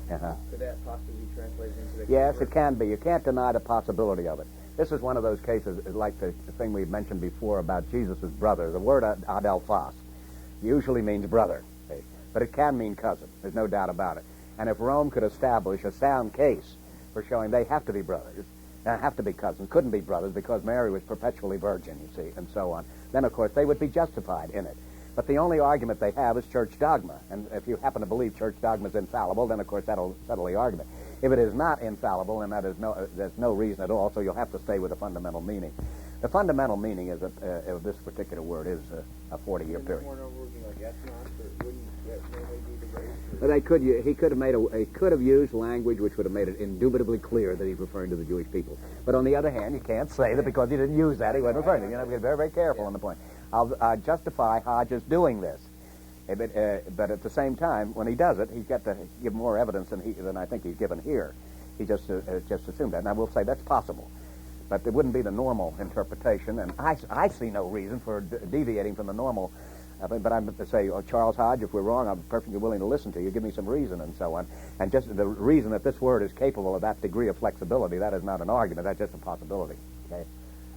could that possibly be translated into the Yes, it can be. You can't deny the possibility of it. This is one of those cases, like the thing we mentioned before about Jesus' brother. The word adelphos usually means brother, but it can mean cousin. There's no doubt about it. And if Rome could establish a sound case for showing they have to be brothers, have to be cousins, couldn't be brothers because Mary was perpetually virgin, you see, and so on, then, of course, they would be justified in it. But the only argument they have is church dogma. And if you happen to believe church dogma is infallible, then, of course, that'll settle the argument. If it is not infallible, then there's no reason at all, so you'll have to stay with the fundamental meaning. The fundamental meaning is of this particular word is a 40-year period. But he could have used language which would have made it indubitably clear that he's referring to the Jewish people. But on the other hand, you can't say that because he didn't use that, he wasn't referring to them. You have to be very, very careful on the point. I'll justify Hodge's doing this. But at the same time, when he does it, he's got to give more evidence than I think he's given here. He just assumed that. And I will say that's possible. But it wouldn't be the normal interpretation. And I see no reason for deviating from the normal. But I'm to say, Charles Hodge, if we're wrong, I'm perfectly willing to listen to you. Give me some reason and so on. And just the reason that this word is capable of that degree of flexibility, that is not an argument. That's just a possibility. Okay?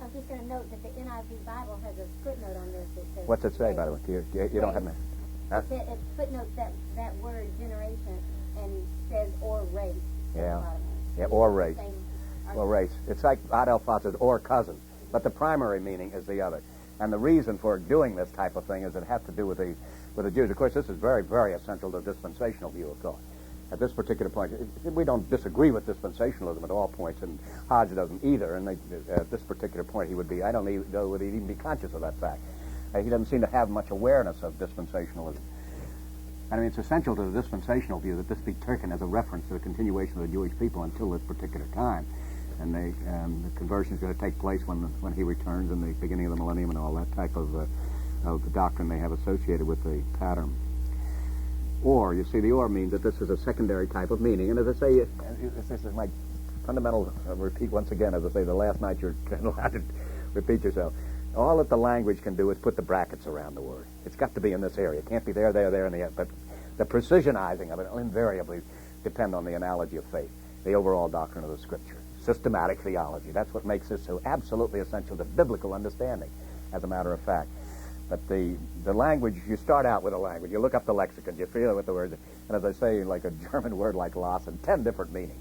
I was just going to note that the NIV Bible has a footnote on this that says... What's it say, by the way? You don't have... Huh? It footnotes that word generation and says or race. Yeah, or race. Or race. It's like adelphos is or cousin, but the primary meaning is the other. And the reason for doing this type of thing is it has to do with the Jews. Of course, this is very, very essential to the dispensational view of God. At this particular point, we don't disagree with dispensationalism at all points, and Hodge doesn't either. And at this particular point, he would be, I don't know would he even be conscious of that fact. He doesn't seem to have much awareness of dispensationalism. I mean, it's essential to the dispensational view that this be taken as a reference to the continuation of the Jewish people until this particular time. And the conversion is going to take place when he returns in the beginning of the millennium and all that type of the doctrine they have associated with the pattern. Or, you see, the or means that this is a secondary type of meaning. And as I say, this is my fundamental repeat once again, as I say, the last night you're allowed to repeat yourself. All that the language can do is put the brackets around the word. It's got to be in this area. It can't be there, and the end. But the precisionizing of it will invariably depend on the analogy of faith, the overall doctrine of the Scripture, systematic theology. That's what makes this so absolutely essential to biblical understanding, as a matter of fact. But the language, you start out with a language. You look up the lexicon, you feel it with the words. And as I say, like a German word like Lassen, 10 different meanings.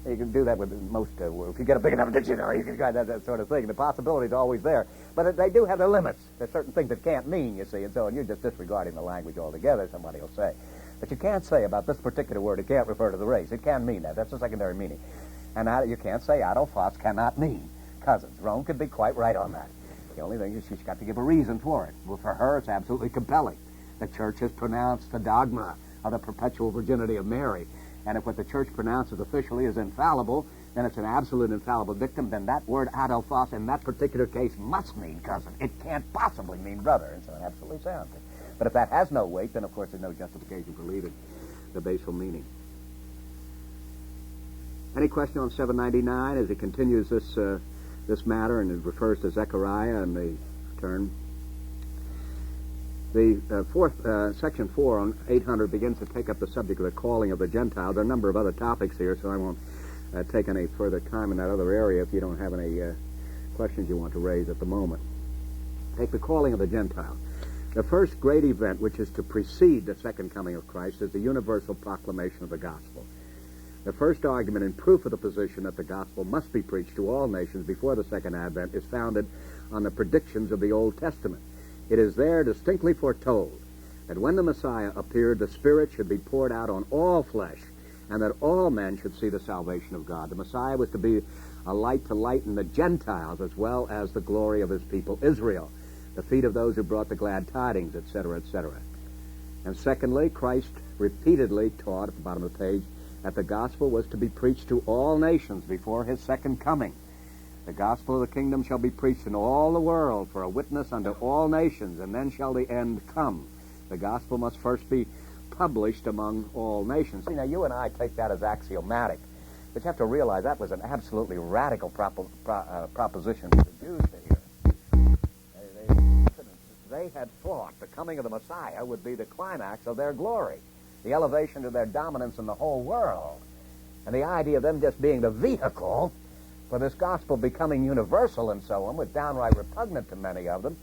You can do that with most, if you get a big enough dictionary, you can try that sort of thing. The possibility is always there. But they do have their limits. There's certain things that can't mean, you see, and so you're just disregarding the language altogether, somebody will say. But you can't say about this particular word, it can't refer to the race. It can mean that. That's a secondary meaning. And you can't say adelphos cannot mean cousins. Rome could be quite right on that. The only thing is she's got to give a reason for it. Well, for her, it's absolutely compelling. The Church has pronounced the dogma of the perpetual virginity of Mary. And if what the Church pronounces officially is infallible, then it's an absolute infallible dictum, then that word adelphos in that particular case must mean cousin. It can't possibly mean brother. It's an absolutely sound thing. But if that has no weight, then of course there's no justification for leaving the basal meaning. Any question on 799 as he continues this matter and it refers to Zechariah and the turn? The section 4 on 800 begins to take up the subject of the calling of the Gentiles. There are a number of other topics here, so I won't take any further time in that other area if you don't have any questions you want to raise at the moment. Take the calling of the Gentiles. The first great event which is to precede the second coming of Christ is the universal proclamation of the gospel. The first argument in proof of the position that the gospel must be preached to all nations before the second advent is founded on the predictions of the Old Testament. It is there distinctly foretold that when the Messiah appeared, the Spirit should be poured out on all flesh, and that all men should see the salvation of God. The Messiah was to be a light to lighten the Gentiles as well as the glory of his people Israel, the feet of those who brought the glad tidings, etc., etc. And secondly, Christ repeatedly taught at the bottom of the page that the gospel was to be preached to all nations before his second coming. The gospel of the kingdom shall be preached in all the world for a witness unto all nations, and then shall the end come. The gospel must first be published among all nations. See, now you and I take that as axiomatic, but you have to realize that was an absolutely radical proposition for the Jews to hear. They had thought the coming of the Messiah would be the climax of their glory, the elevation to their dominance in the whole world. And the idea of them just being the vehicle for this gospel becoming universal and so on was downright repugnant to many of them.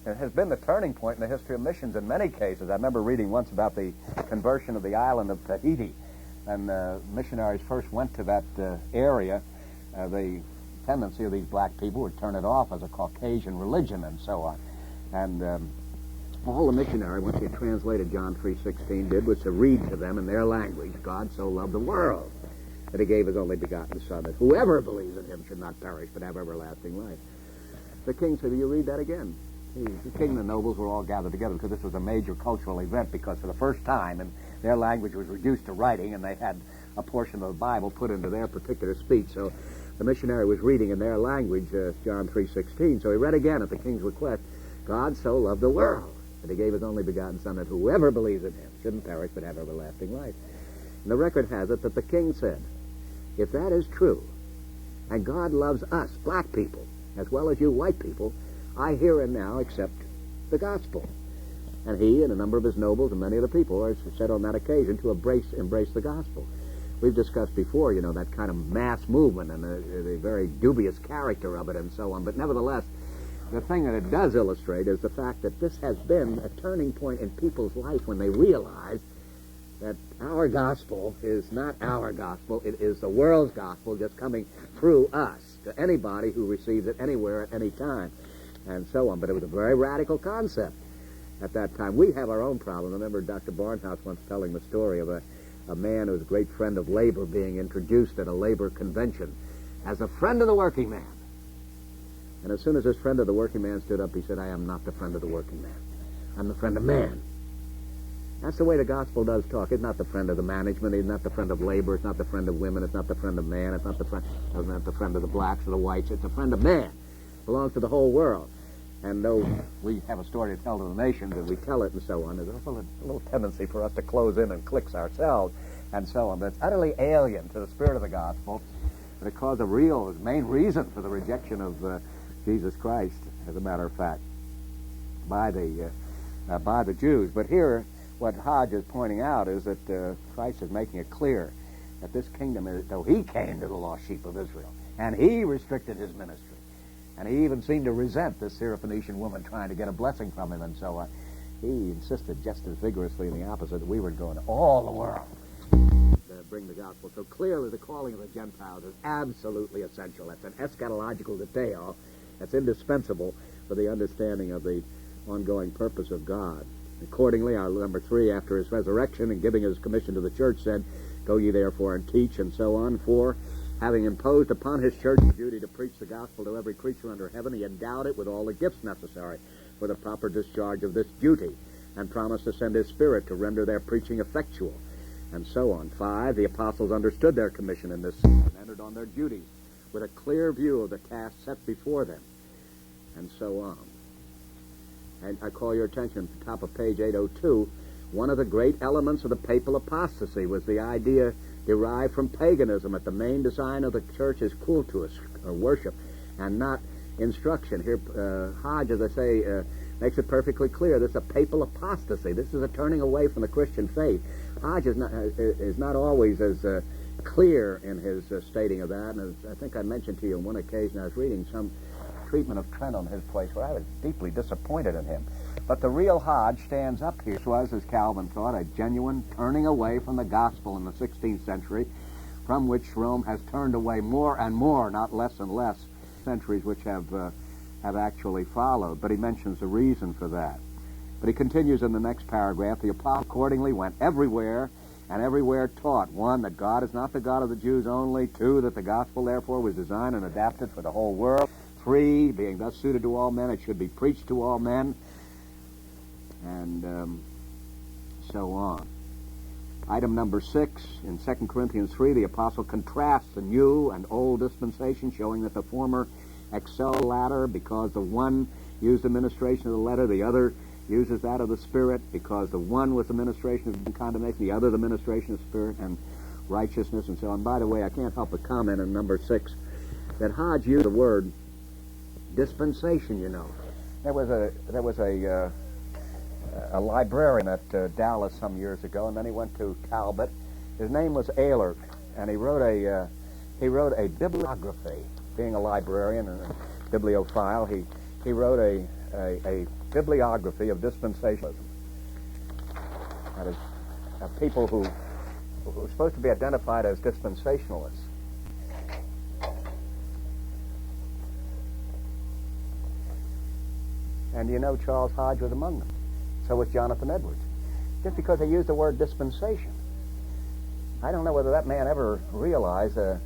It has been the turning point in the history of missions in many cases. I remember reading once about the conversion of the island of Tahiti, and missionaries first went to that area. The tendency of these black people would turn it off as a Caucasian religion and so on. And all the missionary, once he translated John 3:16, did was to read to them in their language, God so loved the world that he gave his only begotten Son, that whoever believes in him should not perish but have everlasting life. The king said, will you read that again? The king and the nobles were all gathered together because this was a major cultural event, because for the first time and their language was reduced to writing, and they had a portion of the Bible put into their particular speech. So the missionary was reading in their language John 3:16. So he read again at the king's request, God so loved the world that he gave his only begotten Son, that whoever believes in him shouldn't perish but have everlasting life. And the record has it that the king said, if that is true, and God loves us, black people, as well as you white people, I here and now accept the gospel. And he and a number of his nobles and many of the people are said on that occasion to embrace the gospel. We've discussed before, you know, that kind of mass movement and the very dubious character of it and so on. But nevertheless, the thing that it does illustrate is the fact that this has been a turning point in people's life when they realize that our gospel is not our gospel. It is the world's gospel just coming through us to anybody who receives it anywhere at any time and so on. But it was a very radical concept at that time. We have our own problem. I remember Dr. Barnhouse once telling the story of a man who was a great friend of labor being introduced at a labor convention as a friend of the working man. And as soon as this friend of the working man stood up, he said, I am not the friend of the working man. I'm the friend of man. That's the way the gospel does talk. It's not the friend of the management. It's not the friend of labor. It's not the friend of women. It's not the friend of man. It's not the friend of the blacks or the whites. It's the friend of man. It belongs to the whole world. And though we have a story to tell to the nations, and we tell it and so on, there's also a little tendency for us to close in and cliques ourselves and so on. But it's utterly alien to the spirit of the gospel, because the main reason for the rejection of Jesus Christ, as a matter of fact, by the Jews. But here, what Hodge is pointing out is that Christ is making it clear that this kingdom is, though he came to the lost sheep of Israel, and he restricted his ministry, and he even seemed to resent this Syrophoenician woman trying to get a blessing from him and so on. He insisted just as vigorously in the opposite, that we were going to all the world to bring the gospel. So clearly the calling of the Gentiles is absolutely essential. That's an eschatological detail that's indispensable for the understanding of the ongoing purpose of God. Accordingly, our number 3, after his resurrection and giving his commission to the church, said, "Go ye therefore and teach," and so on. 4, having imposed upon his church the duty to preach the gospel to every creature under heaven, he endowed it with all the gifts necessary for the proper discharge of this duty, and promised to send his Spirit to render their preaching effectual, and so on. 5, the apostles understood their commission in this sense and entered on their duties with a clear view of the task set before them, and so on. And I call your attention to the top of page 802. One of the great elements of the papal apostasy was the idea derived from paganism that the main design of the church is cultus, or worship, and not instruction. Here, Hodge, as I say, makes it perfectly clear. This is a papal apostasy. This is a turning away from the Christian faith. Hodge is not always as clear in his stating of that, and as I think I mentioned to you on one occasion, I was reading some treatment of Trent on his place where I was deeply disappointed in him. But the real Hodge stands up here. This was, as Calvin thought, a genuine turning away from the gospel in the 16th century, from which Rome has turned away more and more, not less and less, centuries which have actually followed. But he mentions the reason for that. But he continues in the next paragraph, the apostle accordingly went everywhere and everywhere taught, 1, that God is not the God of the Jews only, 2, that the gospel therefore was designed and adapted for the whole world, 3, being thus suited to all men, it should be preached to all men, and so on. Item number 6, in 2 Corinthians 3, the apostle contrasts the new and old dispensation, showing that the former excel the latter, because the one used the ministration of the letter, the other uses that of the Spirit, because the one was the ministration of condemnation, the other the ministration of Spirit and righteousness, and so on. By the way, I can't help but comment on number 6 that Hodge used the word dispensation. You know, there was a librarian at Dallas some years ago, and then he went to Talbot. His name was Ehlert, and he wrote a bibliography. Being a librarian and a bibliophile, he wrote a bibliography of dispensationalism. That is, people who were supposed to be identified as dispensationalists. And you know, Charles Hodge was among them. So was Jonathan Edwards. Just because they used the word dispensation. I don't know whether that man ever realized an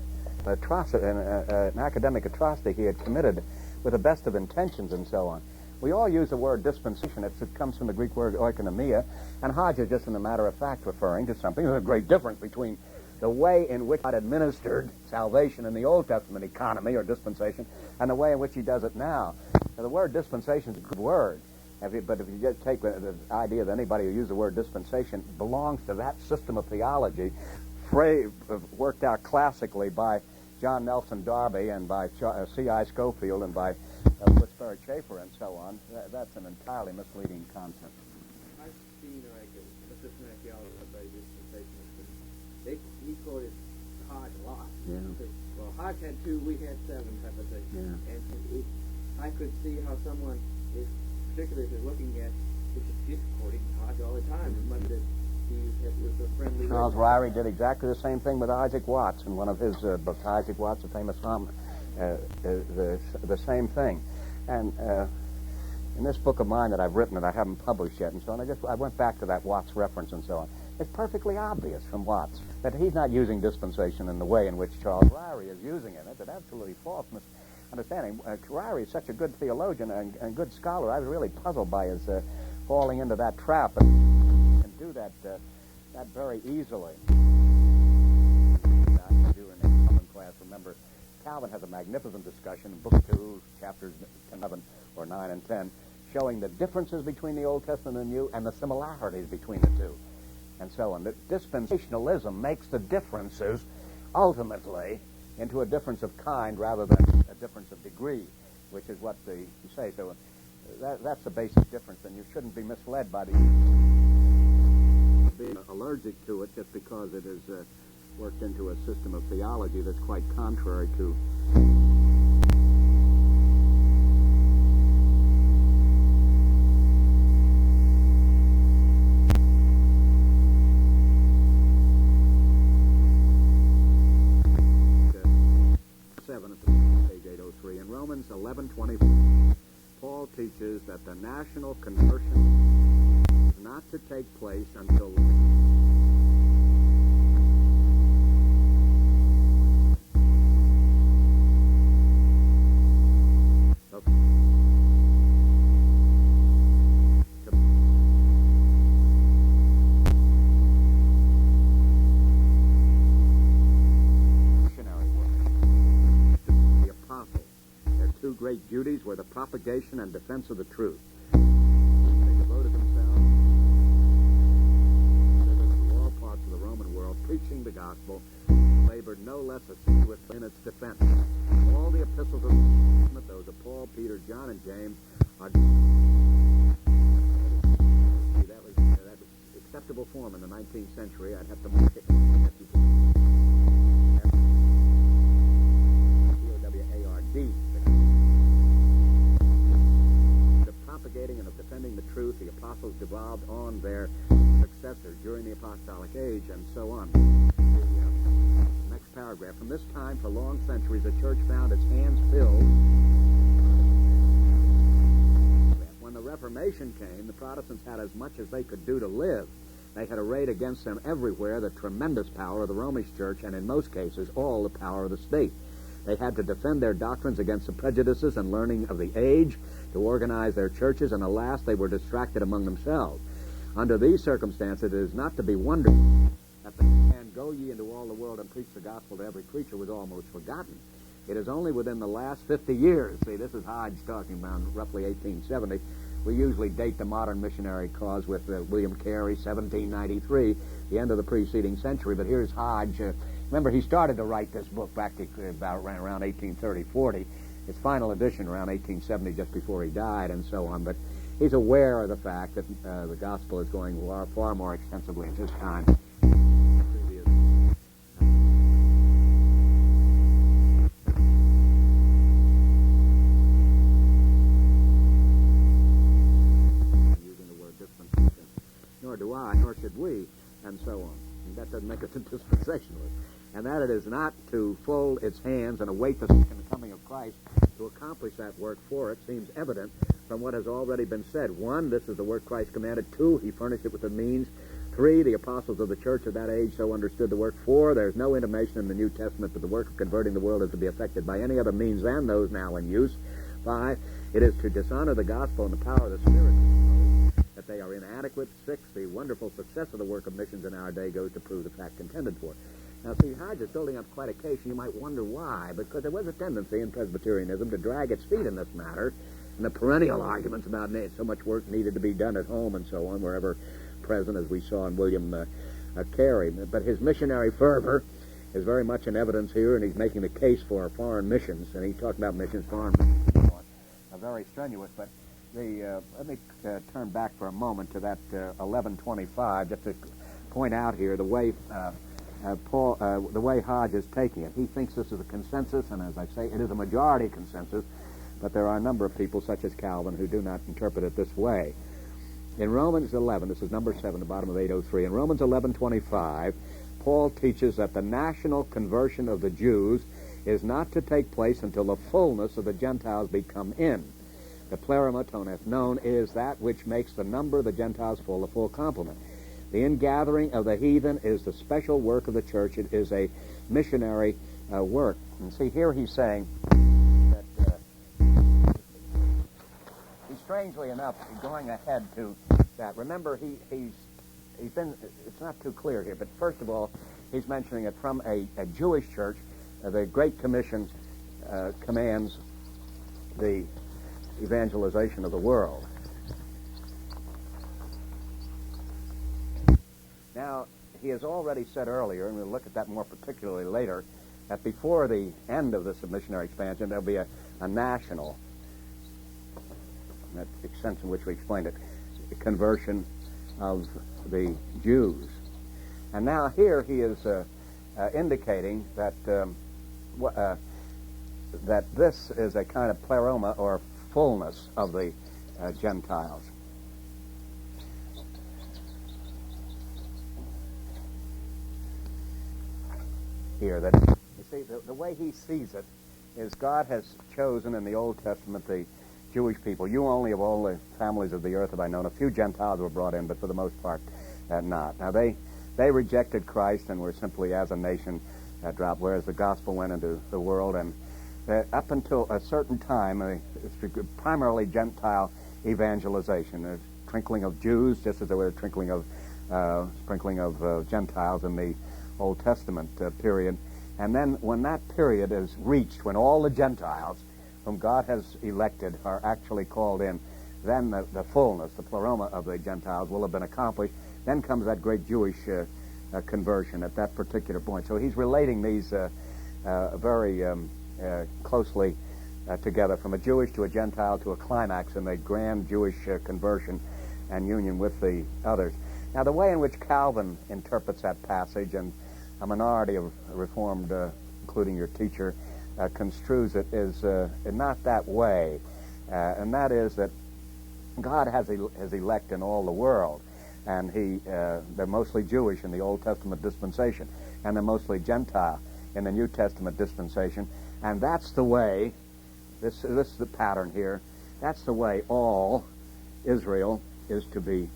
academic atrocity he had committed with the best of intentions and so on. We all use the word dispensation. It comes from the Greek word oikonomia, and Hodge is just in a matter of fact referring to something. There's a great difference between the way in which God administered salvation in the Old Testament economy or dispensation and the way in which he does it now. Now, the word dispensation is a good word, but if you just take the idea that anybody who used the word dispensation belongs to that system of theology worked out classically by John Nelson Darby and by C.I. Schofield and by Louis Ferret Schaeffer and so on, that's an entirely misleading concept. I've seen a systematic theology by dispensationalists. He quoted Hodge a lot. Yeah. Well, Hodge had 2, we had 7 type of thing. Yeah. And I could see how someone is, particularly if they're looking at, which is just quoting Hodge all the time, remember that he was a friendly... Charles Ryrie did exactly the same thing with Isaac Watts in one of his books. Isaac Watts, the famous the same thing. And in this book of mine that I've written that I haven't published yet and so on, I went back to that Watts reference and so on. It's perfectly obvious from Watts that he's not using dispensation in the way in which Charles Ryrie is using it. It's an absolutely false misunderstanding. Ryrie is such a good theologian and good scholar. I was really puzzled by his falling into that trap and do that very easily. I do in a common class. Remember, Calvin has a magnificent discussion in Book 2, chapters 11 or 9 and 10, showing the differences between the Old Testament and the New and the similarities between the two, and so on. That dispensationalism makes the differences ultimately into a difference of kind rather than a difference of degree, which is what you say. So that's the basic difference, and you shouldn't be misled by being allergic to it just because it is worked into a system of theology that's quite contrary to page 803. In Romans 11:24, Paul teaches that the national conversion is not to take place until great duties were the propagation and defense of the truth. They devoted themselves to all parts of the Roman world, preaching the gospel, labored no less assiduously in its defense. All the epistles of those of Paul, Peter, John, and James are that was acceptable form in the 19th century. I'd have to mark it. C-O-W-A-R-D. And of defending the truth, the apostles devolved on their successors during the apostolic age, and so on. The next paragraph. From this time, for long centuries, the church found its hands filled. When the Reformation came, the Protestants had as much as they could do to live. They had arrayed against them everywhere the tremendous power of the Romish Church, and in most cases, all the power of the state. They had to defend their doctrines against the prejudices and learning of the age, to organize their churches, and alas, they were distracted among themselves. Under these circumstances, it is not to be wondered that the command, "Go ye into all the world and preach the gospel to every creature," was almost forgotten. It is only within the last 50 years, see, this is Hodge talking about roughly 1870, we usually date the modern missionary cause with William Carey, 1793, the end of the preceding century, but here's Hodge. Remember, he started to write this book back about around 1830-40. Its final edition around 1870, just before he died, and so on. But he's aware of the fact that the gospel is going far more extensively at this time. Using the word dispensation, nor do I, nor should we, and so on. And that doesn't make us a dispensationalist. And that it is not to fold its hands and await the second coming of Christ to accomplish that work for it seems evident from what has already been said. 1, this is the work Christ commanded. 2, he furnished it with the means. 3, the apostles of the church of that age so understood the work. 4, there's no intimation in the New Testament that the work of converting the world is to be effected by any other means than those now in use. 5, it is to dishonor the gospel and the power of the Spirit that they are inadequate. 6, the wonderful success of the work of missions in our day goes to prove the fact contended for. Now, see, Hodge is building up quite a case, and you might wonder why, because there was a tendency in Presbyterianism to drag its feet in this matter, and the perennial arguments about so much work needed to be done at home and so on, wherever present, as we saw in William Carey. But his missionary fervor is very much in evidence here, and he's making the case for foreign missions, and he talked about missions, foreign missions, and so on. Very strenuous, but let me turn back for a moment to that 1125, just to point out here the way the way Hodge is taking it. He thinks this is a consensus, and as I say, it is a majority consensus, but there are a number of people, such as Calvin, who do not interpret it this way. In Romans 11, this is number 7, the bottom of 803, in Romans 11:25, Paul teaches that the national conversion of the Jews is not to take place until the fullness of the Gentiles be come in. The pleroma known is that which makes the number of the Gentiles full, the full complement. The ingathering of the heathen is the special work of the church. It is a missionary work. And see, here he's saying that he's strangely enough going ahead to that. Remember, he's it's not too clear here, but first of all, he's mentioning it from a Jewish church. The Great Commission commands the evangelization of the world. Now, he has already said earlier, and we'll look at that more particularly later, that before the end of this missionary expansion, there'll be a national, that sense in which we explained it, conversion of the Jews. And now here he is indicating that that this is a kind of pleroma, or fullness, of the Gentiles. Here, that you see, the way he sees it is God has chosen in the Old Testament the Jewish people. You only of all the families of the earth have I known. A few Gentiles were brought in, but for the most part, not. Now they rejected Christ and were simply, as a nation, dropped. Whereas the gospel went into the world, and up until a certain time, it's primarily Gentile evangelization. There's trickling of Jews, just as there was a sprinkling of Gentiles in the Old Testament period. And then when that period is reached, when all the Gentiles whom God has elected are actually called in, then the fullness, the pleroma of the Gentiles will have been accomplished. Then comes that great Jewish conversion at that particular point. So he's relating these very closely together, from a Jewish to a Gentile to a climax in the grand Jewish conversion and union with the others. Now, the way in which Calvin interprets that passage, and a minority of Reformed, including your teacher, construes it, is not that way. And that is that God has elect in all the world, and they're mostly Jewish in the Old Testament dispensation, and they're mostly Gentile in the New Testament dispensation. And that's the way, this is the pattern here, that's the way all Israel is to be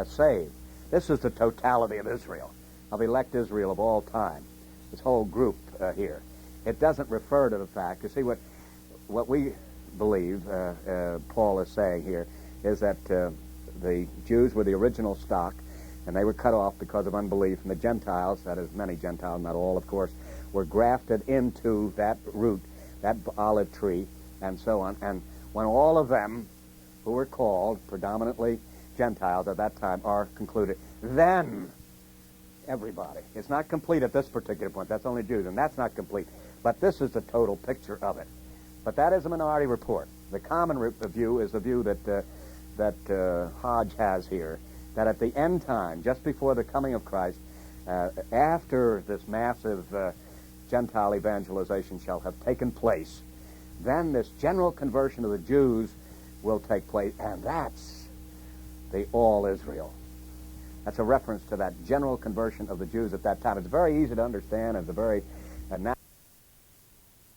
saved. This is the totality of Israel, of elect Israel of all time, this whole group here. It doesn't refer to the fact, you see, what we believe Paul is saying here is that the Jews were the original stock, and they were cut off because of unbelief, and the Gentiles, that is many Gentiles, not all of course, were grafted into that root, that olive tree, and so on. And when all of them who were called, predominantly Gentiles at that time, are concluded, then everybody. It's not complete at this particular point. That's only Jews, and that's not complete. But this is the total picture of it. But that is a minority report. The common view is the view that Hodge has here, that at the end time, just before the coming of Christ, after this massive Gentile evangelization shall have taken place, then this general conversion of the Jews will take place, and that's the all Israel. That's a reference to that general conversion of the Jews at that time. It's very easy to understand. It's a very